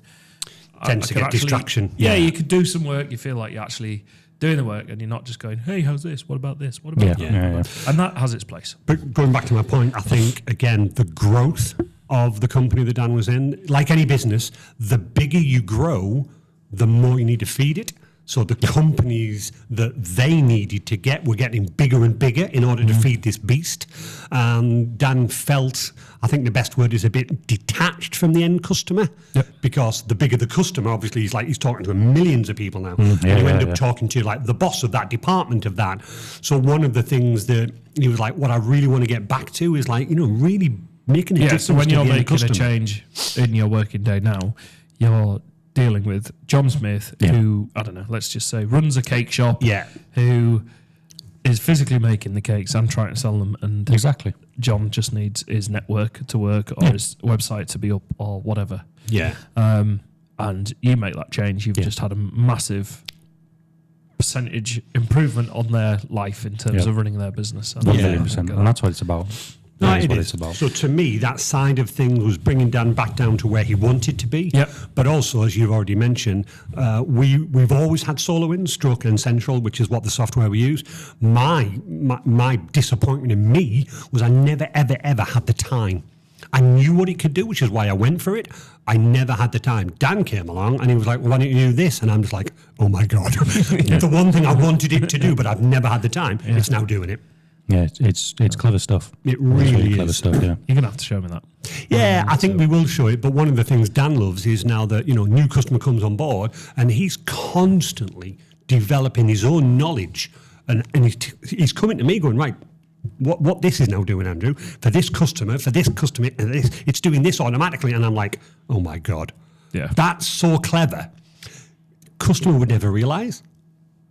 Tends to can get actually- distraction. Yeah, you could do some work. You feel like you're actually doing the work, and you're not just going, "Hey, how's this? What about this? What about that?" Yeah. And that has its place. But going back to my point, I think, again, the growth of the company that Dan was in, like any business, the bigger you grow, the more you need to feed it. So the companies that they needed to get were getting bigger and bigger in order to feed this beast. Dan felt, I think the best word is a bit detached from the end customer, because the bigger the customer, obviously, he's talking to millions of people now. And you end up talking to like the boss of that department of that. So one of the things that he was like, what I really want to get back to is like, really making a difference So when to you're the end making a customer. change in your working day now, you're dealing with John Smith, who, I don't know, let's just say runs a cake shop, who is physically making the cakes and trying to sell them, and Exactly. John just needs his network to work or his website to be up or whatever. And you make that change, you've just had a massive percentage improvement on their life in terms of running their business. And 1,000,000%. And that's what it's about. No, That is it what is. it's about. So to me, that side of things was bringing Dan back down to where he wanted to be. Yep. But also, as you've already mentioned, we've always had SolarWinds, Stroke and Central, which is what the software we use. My disappointment in me was I never, ever, ever had the time. I knew what it could do, which is why I went for it. I never had the time. Dan came along and he was like, why don't you do this? And I'm just like, oh my God. The one thing I wanted it to do, but I've never had the time, it's now doing it. Yeah, it's clever stuff. It It's really clever is. stuff, yeah. You're going to have to show me that. Yeah, I think we will show it. But one of the things Dan loves is now that, new customer comes on board and he's constantly developing his own knowledge And he's coming to me going, right, what this is now doing, Andrew, for this customer, and this, it's doing this automatically. And I'm like, oh my God. Yeah. That's so clever. Customer would never realise.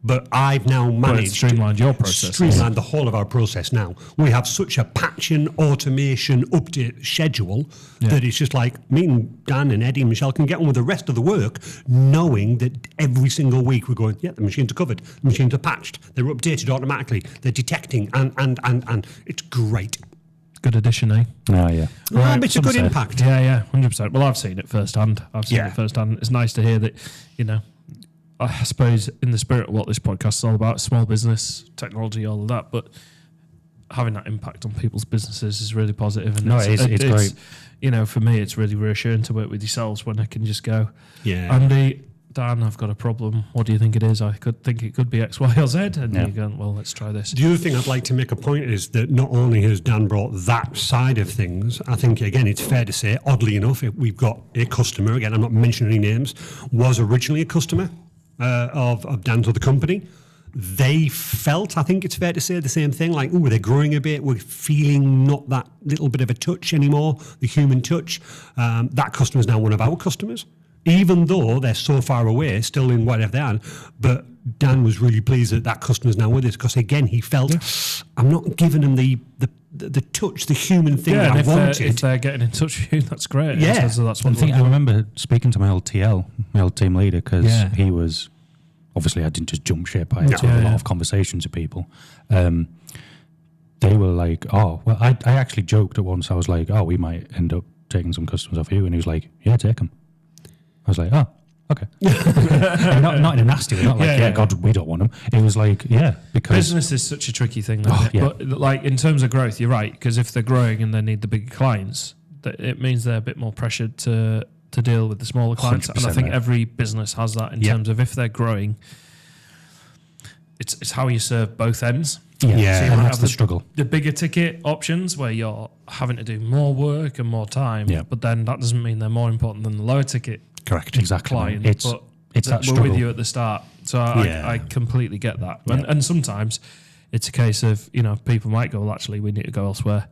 But I've now managed streamlined your process. Streamlined the whole of our process now. We have such a patching, automation, update schedule that it's just like me and Dan and Eddie and Michelle can get on with the rest of the work, knowing that every single week we're going, yeah, the machines are covered, the machines are patched, they're updated automatically, they're detecting, and it's great. Good addition, eh? Oh, yeah. Right, it's a good impact. Yeah, 100%. Well, I've seen it firsthand. It's nice to hear that, I suppose in the spirit of what this podcast is all about, small business, technology, all of that, but having that impact on people's businesses is really positive. And it's great. For me, it's really reassuring to work with yourselves when I can just go, Andy, Dan, I've got a problem. What do you think it is? I could think it could be X, Y, or Z. And you're going, well, let's try this. The other thing I'd like to make a point is that not only has Dan brought that side of things, I think, again, it's fair to say, oddly enough, we've got a customer, again, I'm not mentioning any names, was originally a customer of Dan's other company. They felt, I think it's fair to say, the same thing, like, oh, they're growing a bit, we're feeling not that little bit of a touch anymore, the human touch. That customer is now one of our customers, even though they're so far away, still in whatever they are. But Dan was really pleased that that customer's now with us, because, again, he felt, I'm not giving them the touch, the human thing that I wanted. If they're getting in touch with you, that's great. Yeah. So that's one thing. I remember speaking to my old TL, my old team leader, because he was, obviously I didn't just jump ship. I had to have a lot of conversations with people. They were like, oh, well, I actually joked at once. I was like, oh, we might end up taking some customers off you. And he was like, yeah, take them. I was like, oh, okay. And not in a nasty way, not like, God, we don't want them. It was like, because... Business is such a tricky thing, though. But like in terms of growth, you're right, because if they're growing and they need the bigger clients, it means they're a bit more pressured to deal with the smaller clients. And I think every business has that in terms of if they're growing, it's how you serve both ends. Yeah, so you and that's the struggle. The bigger ticket options where you're having to do more work and more time, but then that doesn't mean they're more important than the lower ticket exactly. client. It's that struggle. We're with you at the start. So I completely get that. And sometimes it's a case of, people might go, well, actually, we need to go elsewhere.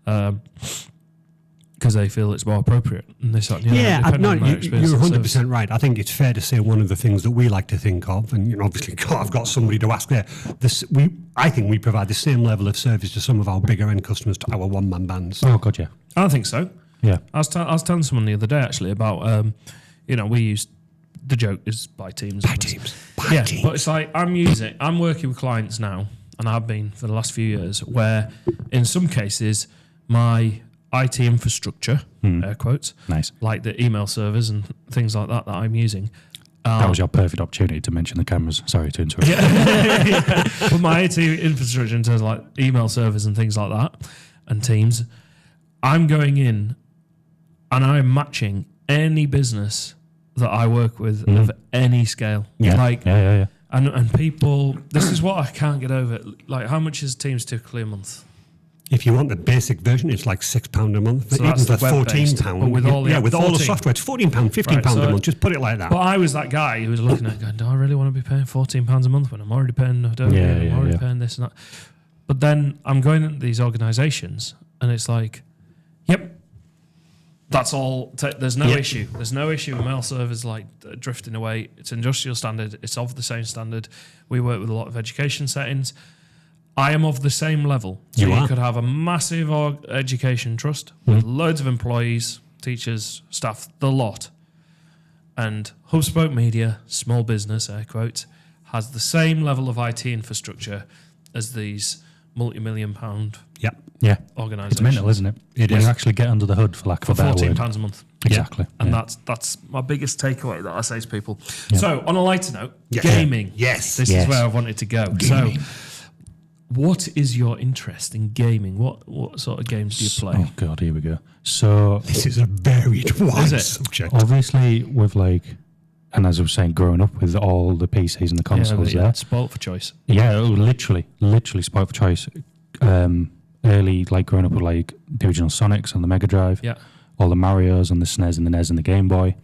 Because they feel it's more appropriate. And this, you're 100% right. I think it's fair to say one of the things that we like to think of, and obviously I've got somebody to ask there. I think we provide the same level of service to some of our bigger end customers to our one-man bands. Oh God, yeah. I think so. Yeah. I was telling someone the other day actually about, we use, the joke is by teams. By teams. But it's like I'm working with clients now, and I've been for the last few years, where in some cases my IT infrastructure, air quotes, nice, like the email servers and things like that I'm using. That was your perfect opportunity to mention the cameras. Sorry to interrupt. But my IT infrastructure in terms of like email servers and things like that, and Teams, I'm going in and I'm matching any business that I work with of any scale. Yeah. And people, this is what I can't get over. Like, how much is Teams typically a month? If you want the basic version, it's like £6 a month. So even for £14, but with all the software, it's £14, £15 a month. Just put it like that. But I was that guy who was looking at it going, do I really want to be paying £14 a month when I'm already paying Adobe and I'm already paying this and that? But then I'm going into these organisations and it's like, yep, that's all. There's no issue. There's no issue with mail servers like drifting away. It's industrial standard. It's of the same standard. We work with a lot of education settings. I am of the same level. So you could have a massive education trust with loads of employees, teachers, staff, the lot. And HubSpot Media, small business, air quotes, has the same level of IT infrastructure as these multi-million-pound organisations. It's mental, isn't it? It when is. you actually get under the hood, for lack of a better word. £14 a month. Exactly. And that's my biggest takeaway that I say to people. So, on a lighter note, gaming. Yes. This is where I wanted to go. Gaming. So, what is your interest in gaming? What sort of games do you play? Oh God, here we go. So this is a very wide subject. Obviously, with and as I was saying, growing up with all the PCs and the consoles there, spoiled for choice. Yeah, literally spoiled for choice. Early, growing up with the original Sonics on the Mega Drive, all the Marios on the SNES and the NES and the Game Boy,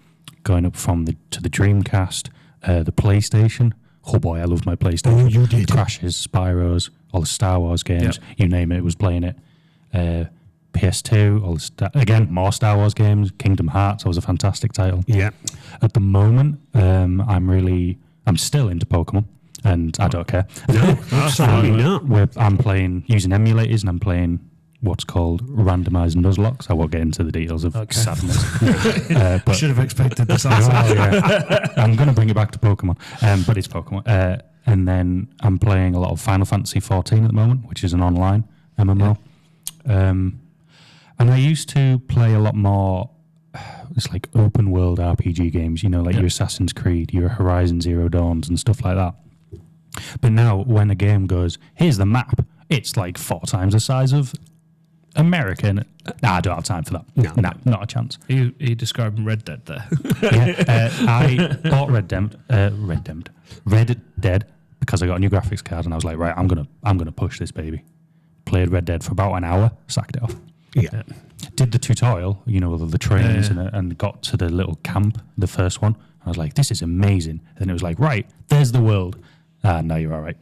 going up to the Dreamcast, the PlayStation. oh boy, I loved my PlayStation. Oh, you did. Crashes, Spyros, all the Star Wars games, you name it, was playing it. PS2, all the again, more Star Wars games. Kingdom Hearts, that was a fantastic title. Yeah. At the moment, I'm still into Pokemon, and I don't care. No, absolutely not. I'm playing using emulators, and I'm playing what's called randomized Nuzlocke. I won't get into the details of sadness. I should have expected this answer. I'm going to bring it back to Pokemon, but it's Pokemon. And then I'm playing a lot of Final Fantasy 14 at the moment, which is an online MMO. And I used to play a lot more. It's like open world RPG games, like your Assassin's Creed, your Horizon Zero Dawns, and stuff like that. But now, when a game goes, here's the map, it's like 4 times the size of America. And I don't have time for that. No, not a chance. Are you describing Red Dead there? I bought Red Dead because I got a new graphics card, and I was like, right, I'm gonna push this baby. Played Red Dead for about an hour, sacked it off. Yeah. Did the tutorial, the trains, and got to the little camp, the first one. I was like, this is amazing. And it was like, right, there's the world. No, you're all right.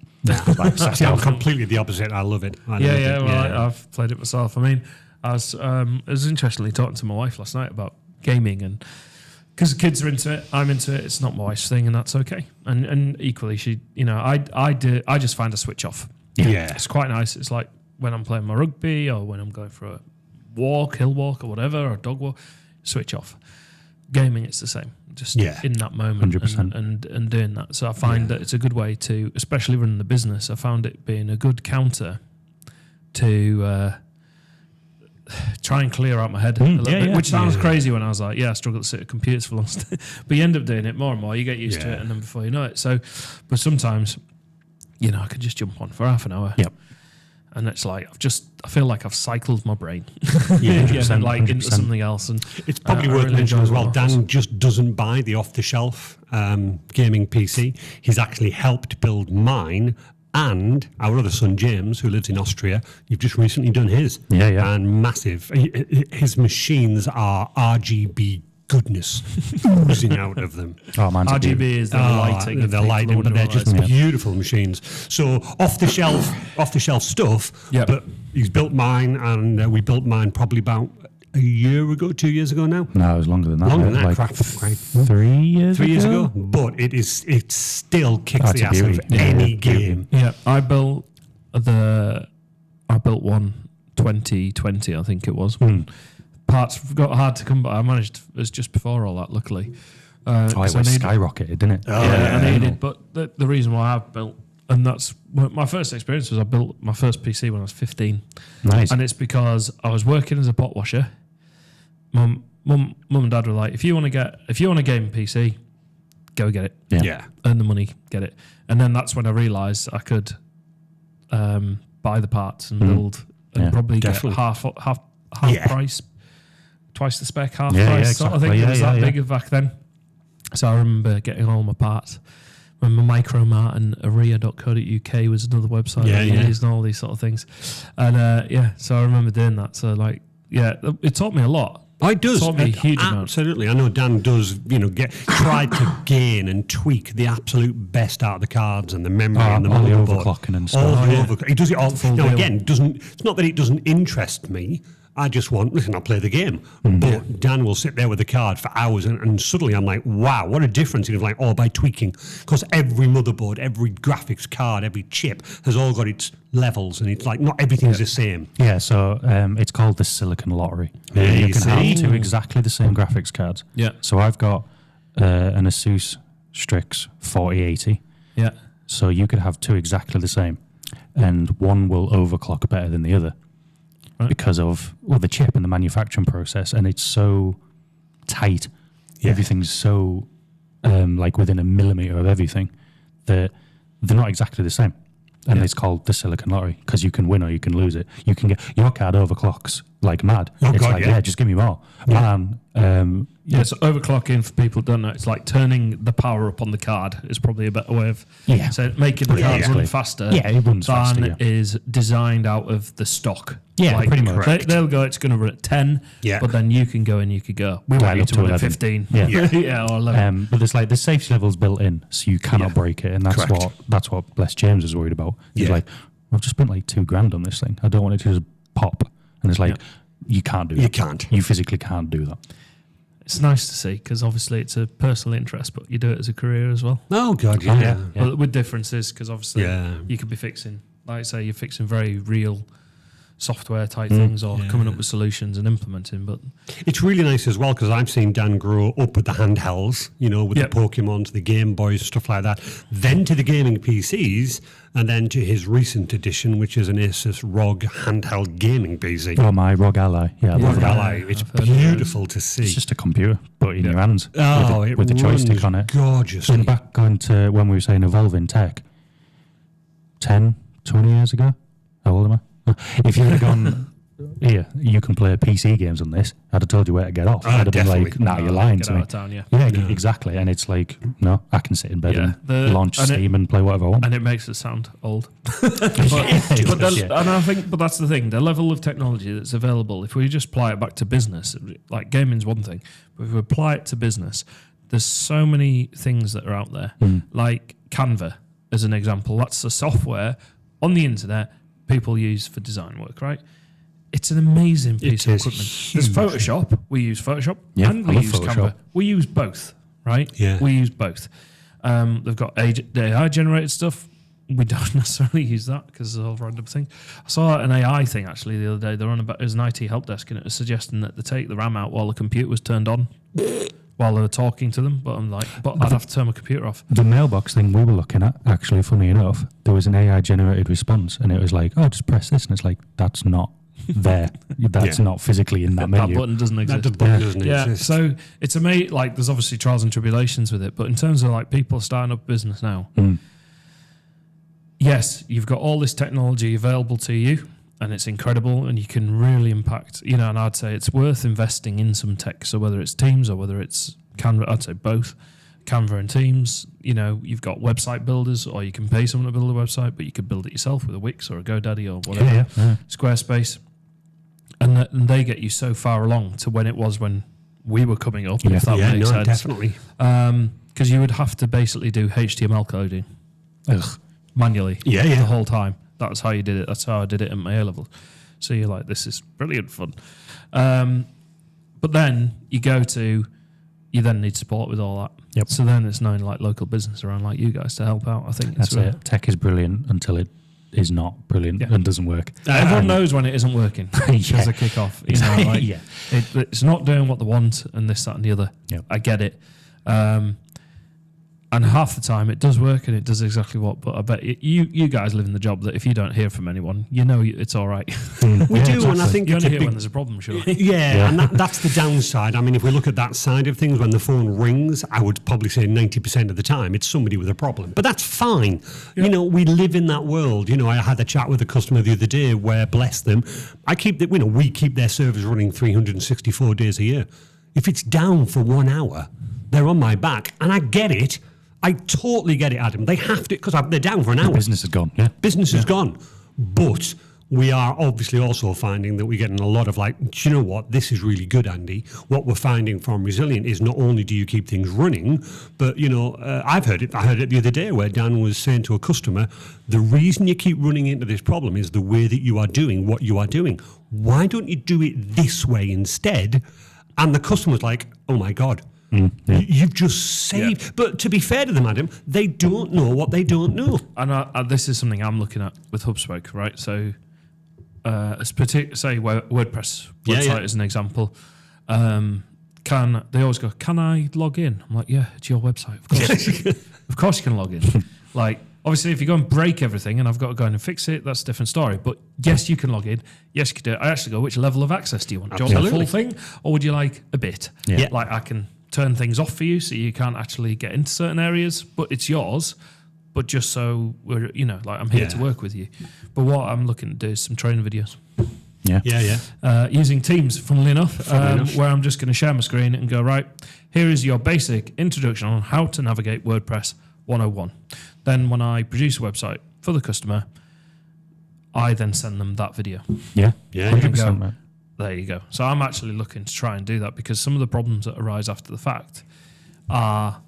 See, I'm completely the opposite. I love it. I've played it myself. I mean, I was interestingly talking to my wife last night about gaming, and because the kids are into it, I'm into it. It's not my wife's thing, and that's okay. And equally, she, I just find a switch off. Yeah. It's quite nice. It's like when I'm playing my rugby or when I'm going for a hill walk or whatever, or dog walk, switch off. Gaming, it's the same. Just in that moment 100%. and doing that. So I find that it's a good way to, especially running the business, I found it being a good counter to try and clear out my head a little bit, which sounds crazy when I was like, I struggle to sit at computers for long. But you end up doing it more and more. You get used to it, and then before you know it. So, but sometimes, I could just jump on for half an hour. Yep. And it's like I feel like I've cycled my brain, into something else. And it's probably worth really mentioning as well. it. Dan just doesn't buy the off-the-shelf gaming PC. He's actually helped build mine, and our other son James, who lives in Austria. You've just recently done his, and massive. His machines are RGB goodness oozing out of them. Oh, man, RGB is the lighting. The lighting, but they're just beautiful machines. So off the shelf stuff. Yeah. But he's built mine, and we built mine probably about a year ago, 2 years ago now. No, it was longer than that. Longer than that, like crap. 3 years. 3 years ago. But it still kicks the ass of any game. Yeah, I built one 2020, I think it was. Parts got hard to come by. I managed. It was just before all that, luckily. It skyrocketed, didn't it? I needed. But the reason why I've built, and that's my first experience was I built my first PC when I was 15. Nice. And it's because I was working as a pot washer. Mum and Dad were like, if you want a gaming PC, go get it. Yeah. Earn the money, get it. And then that's when I realised I could buy the parts and build, and probably definitely. get half price. Twice the spec, half Yeah, price yeah, sort of thing. exactly. It was Yeah, that yeah, big back then. So I remember getting all my parts. Remember Micromart and aria.co.uk was another website I used, and all these sort of things. And so I remember doing that. So it taught me a lot. It does. It taught me a huge amount. Absolutely. I know Dan does, try to gain and tweak the absolute best out of the cards and the memory and the all the motherboard. overclocking and stuff. He does it all. Full Now, deal. again, it's not that it doesn't interest me. I just want, I'll play the game. But Dan will sit there with the card for hours, and suddenly I'm like, wow, what a difference. And by tweaking. Because every motherboard, every graphics card, every chip has all got its levels, and it's like not everything's the same. Yeah, so it's called the Silicon Lottery. Yeah, you you can see? have 2 exactly the same graphics cards. Yeah. So I've got an Asus Strix 4080. Yeah. So you could have 2 exactly the same, and one will overclock better than the other. Right. Because of the chip and the manufacturing process, and it's so tight. Yeah. Everything's so within a millimeter of everything that they're not exactly the same. And it's called the Silicon Lottery because you can win or you can lose it. You can get your card overclocks like mad. Oh, it's God, like, yeah. just give me more. Yeah, so overclocking, for people who don't know, it's like turning the power up on the card is probably a better way of making the cards run faster. Yeah, it runs than faster, yeah. is designed out of the stock. Yeah, like, pretty much. They'll go, it's going to run at 10, Yeah. but then you can go and you could go. We want you up to to run at 11. 15. Yeah. Yeah, or 11. But there's like the safety levels built in, so you cannot break it, and that's what Les James was worried about. He's like, I've just spent like $2,000 on this thing. I don't want it to just pop. And it's like, you can't do that. You can't. You physically can't do that. It's nice to see, because obviously it's a personal interest, but you do it as a career as well. Oh, God, yeah. Well, with differences, because obviously Yeah. you could be fixing, like I say, you're fixing very real software type things, or coming up with solutions and implementing. But It's really nice as well, because I've seen Dan grow up with the handhelds, with Yep. the Pokemons, the Game Boys, stuff like that, then to the gaming PCs, and then to his recent edition, which is an Asus ROG handheld gaming PC. Oh, my ROG Ally. Yeah, I love ROG that. Ally. It's I've heard of beautiful to see. It's just a computer, but in your hands Oh, with the joystick on it. gorgeously. And back going to when we were saying evolving tech, 10, 20 years ago, how old am I? If you had gone, here, you can play PC games on this, I'd have told you where to get off. I'd have been like, definitely. nah, you're lying get to out me. of town, yeah. Yeah, exactly. And it's like, no, I can sit in bed Yeah. and launch And Steam and play whatever I want. And it makes it sound old. And I think, but that's the thing, the level of technology that's available, if we just apply it back to business, like gaming's one thing, but if we apply it to business, there's so many things that are out there, like Canva as an example. That's the software on the internet people use for design work, right? It's an amazing piece of is equipment. There's Photoshop. We use Photoshop, Yeah, and I we love use Photoshop. Canva. We use both, right? Yeah. We use both. They've got the AI-generated stuff. We don't necessarily use that because it's all random things. I saw an AI thing actually the other day. They're on about, it was an IT help desk, and it was suggesting that they take the RAM out while the computer was turned on while they were talking to them. But I'm like, but I'd have to turn my computer off. The mailbox thing we were looking at, actually, funny enough, there was an AI generated response, and it was like, oh, just press this. And it's like, that's not there. That's Yeah. not physically in that That menu. button doesn't exist. That button doesn't Yeah, exist. so it's amazing. Like, there's obviously trials and tribulations with it, but in terms of like people starting up business now, yes, you've got all this technology available to you, and it's incredible, and you can really impact. And I'd say it's worth investing in some tech. So whether it's Teams or whether it's Canva, I'd say both. Canva and Teams. You've got website builders, or you can pay someone to build a website, but you could build it yourself with a Wix or a GoDaddy or whatever. Yeah. Squarespace. And they get you so far along to when it was when we were coming up, if that makes sense. Definitely. Because you would have to basically do HTML coding manually Yeah. the whole time. That's how you did it. That's how I did it at my A-level. So you're like, this is brilliant fun. But then you then need support with all that. Yep. So then it's knowing like local business around like you guys to help out. I think That's it. Tech is brilliant until it is not brilliant and doesn't work. Everyone knows when it isn't working as a kick-off. Yeah. It's not doing what they want and this, that and the other. Yep. I get it. And half the time it does work and it does exactly what, but I bet you guys live in the job that if you don't hear from anyone, it's all right. We do, and I think You it's only a hear big when there's a problem, surely. Yeah, and that's the downside. I mean, if we look at that side of things, when the phone rings, I would probably say 90% of the time it's somebody with a problem. But that's fine. Yeah. We live in that world. I had a chat with a customer the other day where, bless them, we keep their servers running 364 days a year. If it's down for 1 hour, they're on my back, and I get it. I totally get it, Adam. They have to, because they're down for an hour. Business is gone. Yeah. Business is gone. But we are obviously also finding that we're getting a lot of do you know what? This is really good, Andy. What we're finding from Resilient is not only do you keep things running, but, I heard it the other day where Dan was saying to a customer, the reason you keep running into this problem is the way that you are doing what you are doing. Why don't you do it this way instead? And the customer's like, oh my God. You've just saved. Yeah. But to be fair to them, Adam, they don't know what they don't know. And this is something I'm looking at with HubSpoke, right? So, say WordPress website as an example. They always go, can I log in? I'm like, yeah, it's your website. Of course, of course you can log in. Obviously, if you go and break everything and I've got to go in and fix it, that's a different story. But yes, you can log in. Yes, you can do it. I actually go, which level of access do you want? Do you want the full thing, or would you like a bit? Yeah. Like I can turn things off for you so you can't actually get into certain areas, but it's yours. But just so I'm here to work with you. But what I'm looking to do is some training videos. using Teams, funnily enough, where I'm just going to share my screen and go, right, here is your basic introduction on how to navigate WordPress 101. Then when I produce a website for the customer, I then send them that video. Yeah, Yeah, 100%, mate. There you go. So I'm actually looking to try and do that because some of the problems that arise after the fact are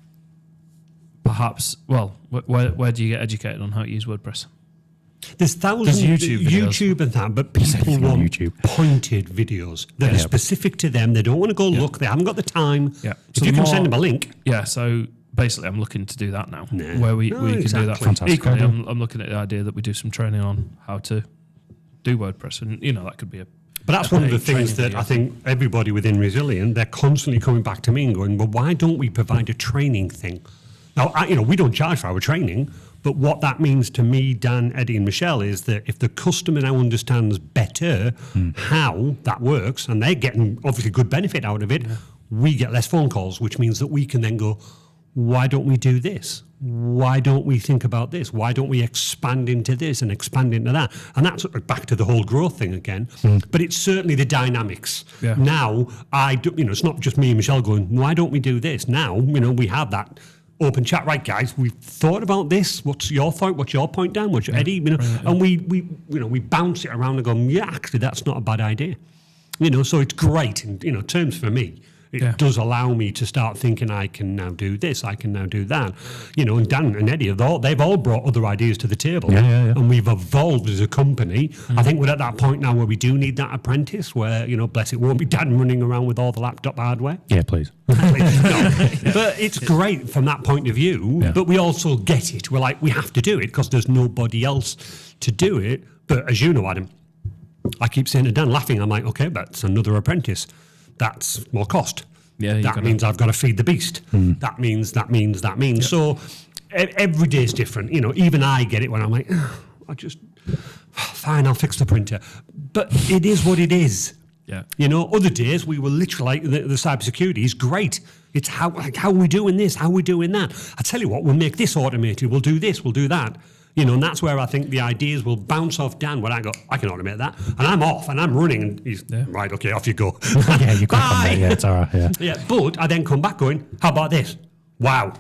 perhaps, well, where do you get educated on how to use WordPress? There's thousands of YouTube videos. YouTube and that, but people on want YouTube. pointed videos that are specific to them. They don't want to go look. They haven't got the time. Yeah. If So you the can more- send them a link, Yeah, so basically I'm looking to do that now, Yeah. where we No, can do that. exactly. Fantastic Equally, idea. I'm looking at the idea that we do some training on how to do WordPress, and that could be a. but that's one of the training things that video. I think everybody within Resilient, they're constantly coming back to me and going, well, why don't we provide a training thing? Now, we don't charge for our training, but what that means to me, Dan, Eddie, and Michelle is that if the customer now understands better how that works, and they're getting obviously good benefit out of it, we get less phone calls, which means that we can then go, why don't we do this? Why don't we think about this? Why don't we expand into this and expand into that? And that's back to the whole growth thing again. But it's certainly the dynamics. Yeah. Now, it's not just me and Michelle going, why don't we do this? Now, we have that open chat, right, guys? We've thought about this. What's your thought? What's your point, Dan? What's your Eddie? And we bounce it around and go, yeah, actually, that's not a bad idea. So it's great in terms for me. It does allow me to start thinking I can now do this, I can now do that. And Dan and Eddie, they've all brought other ideas to the table. Yeah. And we've evolved as a company. I think we're at that point now where we do need that apprentice where, bless it, won't be Dan running around with all the laptop hardware. Yeah, please. No. But it's great from that point of view, but we also get it. We're like, we have to do it because there's nobody else to do it. But as you know, Adam, I keep saying to Dan, laughing, I'm like, okay, that's another apprentice. That's more cost. Yeah, that means I've got to feed the beast. That means. Yep. So every day is different. Even I get it when I'm like, fine, I'll fix the printer. But it is what it is. Yeah. Other days we were literally like the cybersecurity is great. It's how are we doing this? How are we doing that? I tell you what, we'll make this automated. We'll do this. We'll do that. And that's where I think the ideas will bounce off Dan when I go, I can automate that. And I'm off and I'm running and he's, right, okay, off you go. Yeah, you got Bye. from there. Yeah, it's all right. Yeah. Yeah, but I then come back going, how about this? Wow.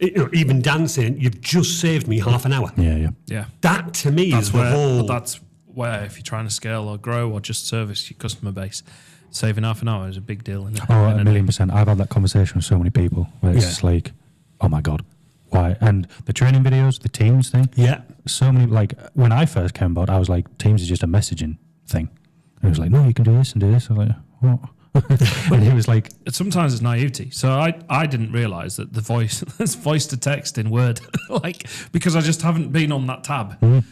Even Dan saying, you've just saved me half an hour. Yeah. That to me is the whole... But that's where if you're trying to scale or grow or just service your customer base, saving half an hour is a big deal. Isn't it? Oh, 1,000,000%. I've had that conversation with so many people where it's just like, oh my God, why? And the training videos, the Teams thing. Yeah. So many, like, when I first came about, I was like, Teams is just a messaging thing. And it was like, no, you can do this and do this. I was like, what? And he was like, sometimes it's naivety. So I didn't realize that there's voice to text in Word, because I just haven't been on that tab.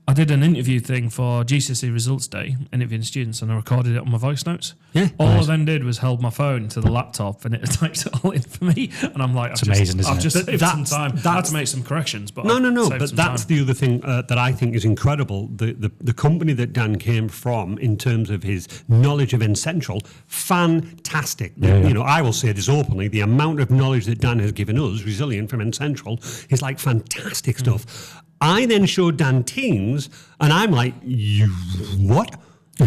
I did an interview thing for GCSE Results Day, interviewing students, and I recorded it on my voice notes. Yeah. All I then did was held my phone to the laptop, and it typed it all in for me. And I'm like, amazing, isn't I've it? just But saved some time. I had to make some corrections, but No. saved But some that's time. the other thing that I think is incredible. The company that Dan came from, in terms of his knowledge of N-Central, fantastic. I will say this openly: the amount of knowledge that Dan has given us, Resilient from N-Central, is like fantastic stuff. I then showed Dan Teams, and I'm like, you what? You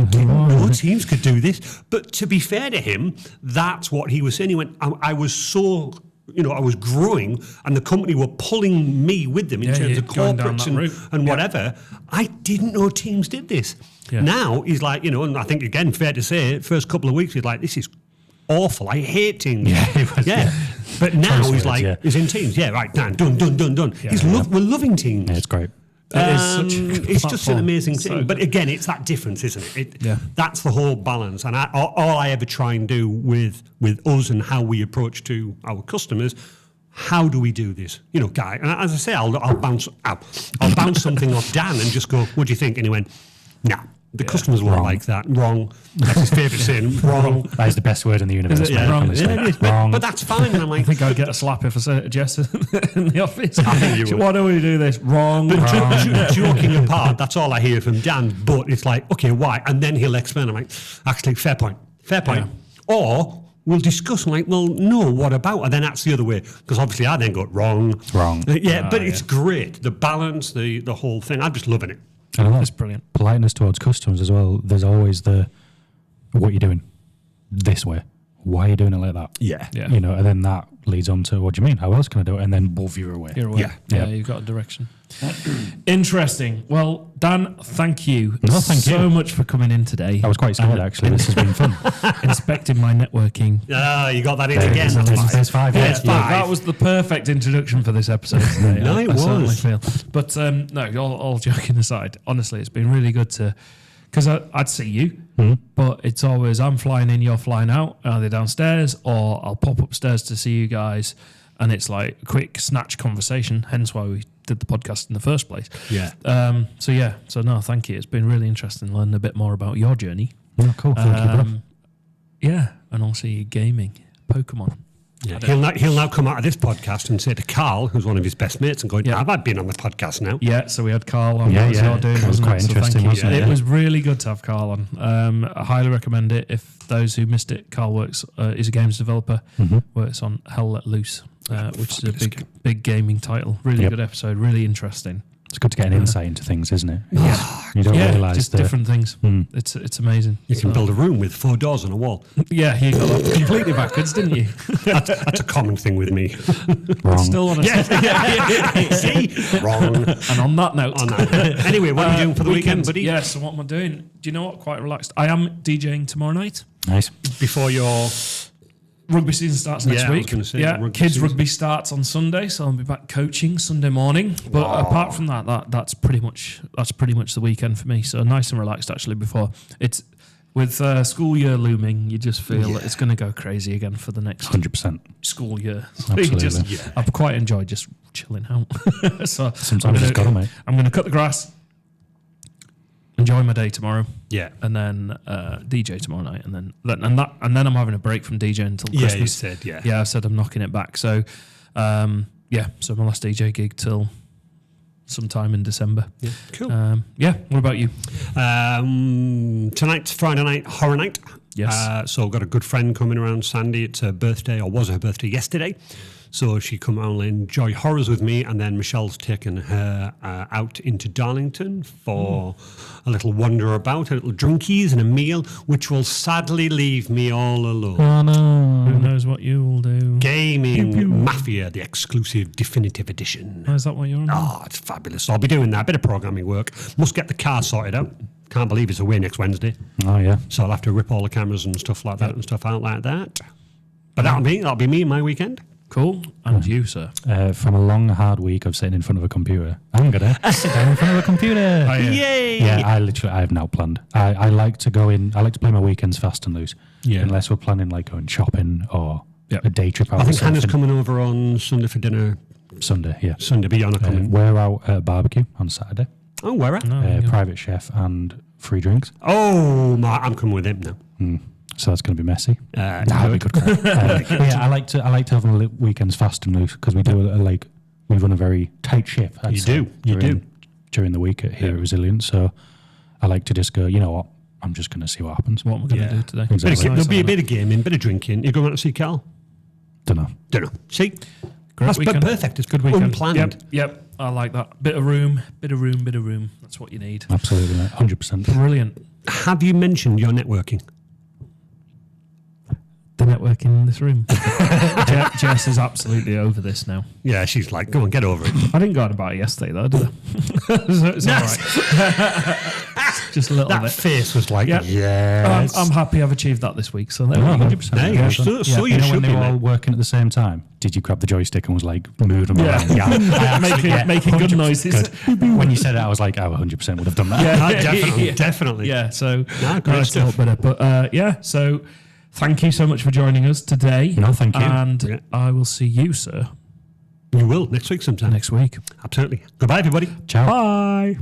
didn't know Teams could do this? But to be fair to him, that's what he was saying. He went, I was so... I was growing and the company were pulling me with them in terms you're of going down corporates that route. and whatever. I didn't know Teams did this. Yeah. Now he's like, and I think, again, fair to say, first couple of weeks, he's like, this is awful. I hate Teams. Yeah, it was, yeah. But now Choice he's words, like, yeah. he's in Teams. Yeah, right, done. We're loving Teams. yeah, it's great. It is such a good It's just an platform. amazing It's thing. so But good. again, it's that difference, isn't it? Yeah. That's the whole balance. And all I ever try and do with us and how we approach to our customers, how do we do this? Guy, and as I say, I'll bounce something off Dan and just go, what do you think? And he went, nah. The customers won't like that. Wrong. That's his favourite saying. Wrong. That is the best word in the universe. Is it? mate, Yeah, wrong. honestly. Yeah, it is. Wrong. But that's fine. And I'm I like, think I'd get a slap if I said it to Jess in the office. I think you would. Why don't we do this? Wrong. joking apart, that's all I hear from Dan. But it's like, okay, why? And then he'll explain. I'm like, actually, fair point. Yeah. Or we'll discuss. I'm like, well, no, what about? And then that's the other way. Because obviously I then go, wrong. Wrong. But it's great. The balance, the whole thing. I'm just loving it. And It's brilliant. politeness towards customers as well. There's always what you're doing this way. Why are you doing it like that? Yeah. Yeah. You know, and then that leads on to, what do you mean? How else can I do it? And then both you're away. You're away. Yeah. Yeah, Yeah. you've got a direction. Interesting. Well, Dan, thank you No, thank so you. much for coming in today. I was quite scared, actually. This has been fun. Inspecting my networking. Ah, you got that in There it again. is. There's five. Yeah, Yeah, it's yeah. five. That was the perfect introduction for this episode today. No, it certainly was. feel. But no, all joking aside, honestly, it's been really good to, because I'd see you, but it's always I'm flying in, you're flying out, either downstairs or I'll pop upstairs to see you guys, and it's like a quick snatch conversation. Hence why we did the podcast in the first place. Yeah. So no, thank you. It's been really interesting learning a bit more about your journey. Oh, cool. Thank you, bro. Yeah, and also your gaming, Pokemon. Yeah. He'll now come out of this podcast and say to Carl, who's one of his best mates, and going, Yeah. have I been on the podcast now? Yeah, so we had Carl on. Yeah, What was yeah. you're doing, It was wasn't quite it? So interesting, thank you. wasn't it? It Yeah. was really good to have Carl on. I highly recommend it. If those who missed it, Carl works is a games developer, works on Hell Let Loose, which is a big gaming title. Really Yep. good episode, really interesting. It's good to get an insight into things, isn't it? You don't Yeah, realise just that. different things. It's amazing. You can build a room with 4 doors on a wall. Yeah, you got that completely backwards, didn't you? That's a common thing with me. Wrong. Still on a See? Wrong. And on that note, On that. Anyway, what are you doing for the weekend, buddy? Yeah, so what am I doing? Do you know what? Quite relaxed. I am DJing tomorrow night. Nice. Before your... Rugby season starts next Yeah, I was week. gonna say, yeah, rugby kids season. rugby starts on Sunday, so I'll be back coaching Sunday morning. But apart from that's pretty much the weekend for me. So nice and relaxed actually. Before it's with school year looming, you just feel that it's going to go crazy again for the next 100%. school year. So Absolutely. I've quite enjoyed just chilling out. So Sometimes it's gotta, mate. I'm going to cut the grass, enjoy my day tomorrow. Yeah. And then DJ tomorrow night, and then I'm having a break from DJ until Yeah, Christmas. you said, yeah. Yeah, I said I'm knocking it back. So, so my last DJ gig till sometime in December. Yeah. Cool. What about you? Tonight's Friday night, horror night. Yes. So I've got a good friend coming around, Sandy. It's her birthday, or was her birthday yesterday. So she come out and enjoy horrors with me, and then Michelle's taken her out into Darlington for a little wander about, a little drinkies and a meal, which will sadly leave me all alone. Oh, no. Who knows what you will do? Gaming Mafia, the exclusive definitive edition. Oh, is that what you're on? Oh, it's fabulous. So I'll be doing that, a bit of programming work. Must get the car sorted out. Can't believe it's away next Wednesday. Oh, yeah. So I'll have to rip all the cameras and stuff like that and stuff out like that. But that'll be me and my weekend. Cool. And you, sir? From a long, hard week of sitting in front of a computer, I'm going to sit down in front of a computer. Oh, yeah. Yay! Yeah, I have now planned. I like to go in, I like to play my weekends fast and loose. Yeah. Unless we're planning like going shopping or Yep. a day trip out. I think or Hannah's something. coming over on Sunday for dinner. Sunday, yeah. Sunday, but you're not coming. We're out at a barbecue on Saturday. Oh, where at? Private chef and free drinks. Oh, I'm coming with him now. So that's going to be messy. That'll be good crack. Yeah, I like to have my weekends fast and loose because we do we run a very tight ship. I'd You say, do. during the week here at Resilient. So I like to just go. You know what? I'm just going to see what happens. What am I going to Yeah. do today? Exactly. There'll be a bit of gaming, bit of drinking. You going out to see Carl? Don't know. Don't know. See? Great That's weekend. perfect. It's Good weekend. unplanned. Yep. I like that. Bit of room. That's what you need. Absolutely, mate. 100%. Brilliant. Have you mentioned your networking? The networking in this room. Jess is absolutely over this now. Yeah, she's like, go on, get over it. I didn't go on about it yesterday, though, did I? So it's all right. Just a little That bit. face was like, Yeah. yes. I'm happy I've achieved that this week. So there Oh, we go. 100%. There you go. So you know should when they be, were all mate. working at the same time? Did you grab the joystick and was like moving them Yeah. around? I absolutely- Making good 100% noises. good. When you said it, I was like, I 100% would have done that. Definitely, definitely. Yeah, so No, great it's a lot stuff. better. But so thank you so much for joining us today. No, thank you. And Yeah. I will see you, sir, You will next week sometime. next week. Absolutely. Goodbye, everybody. Ciao. Bye.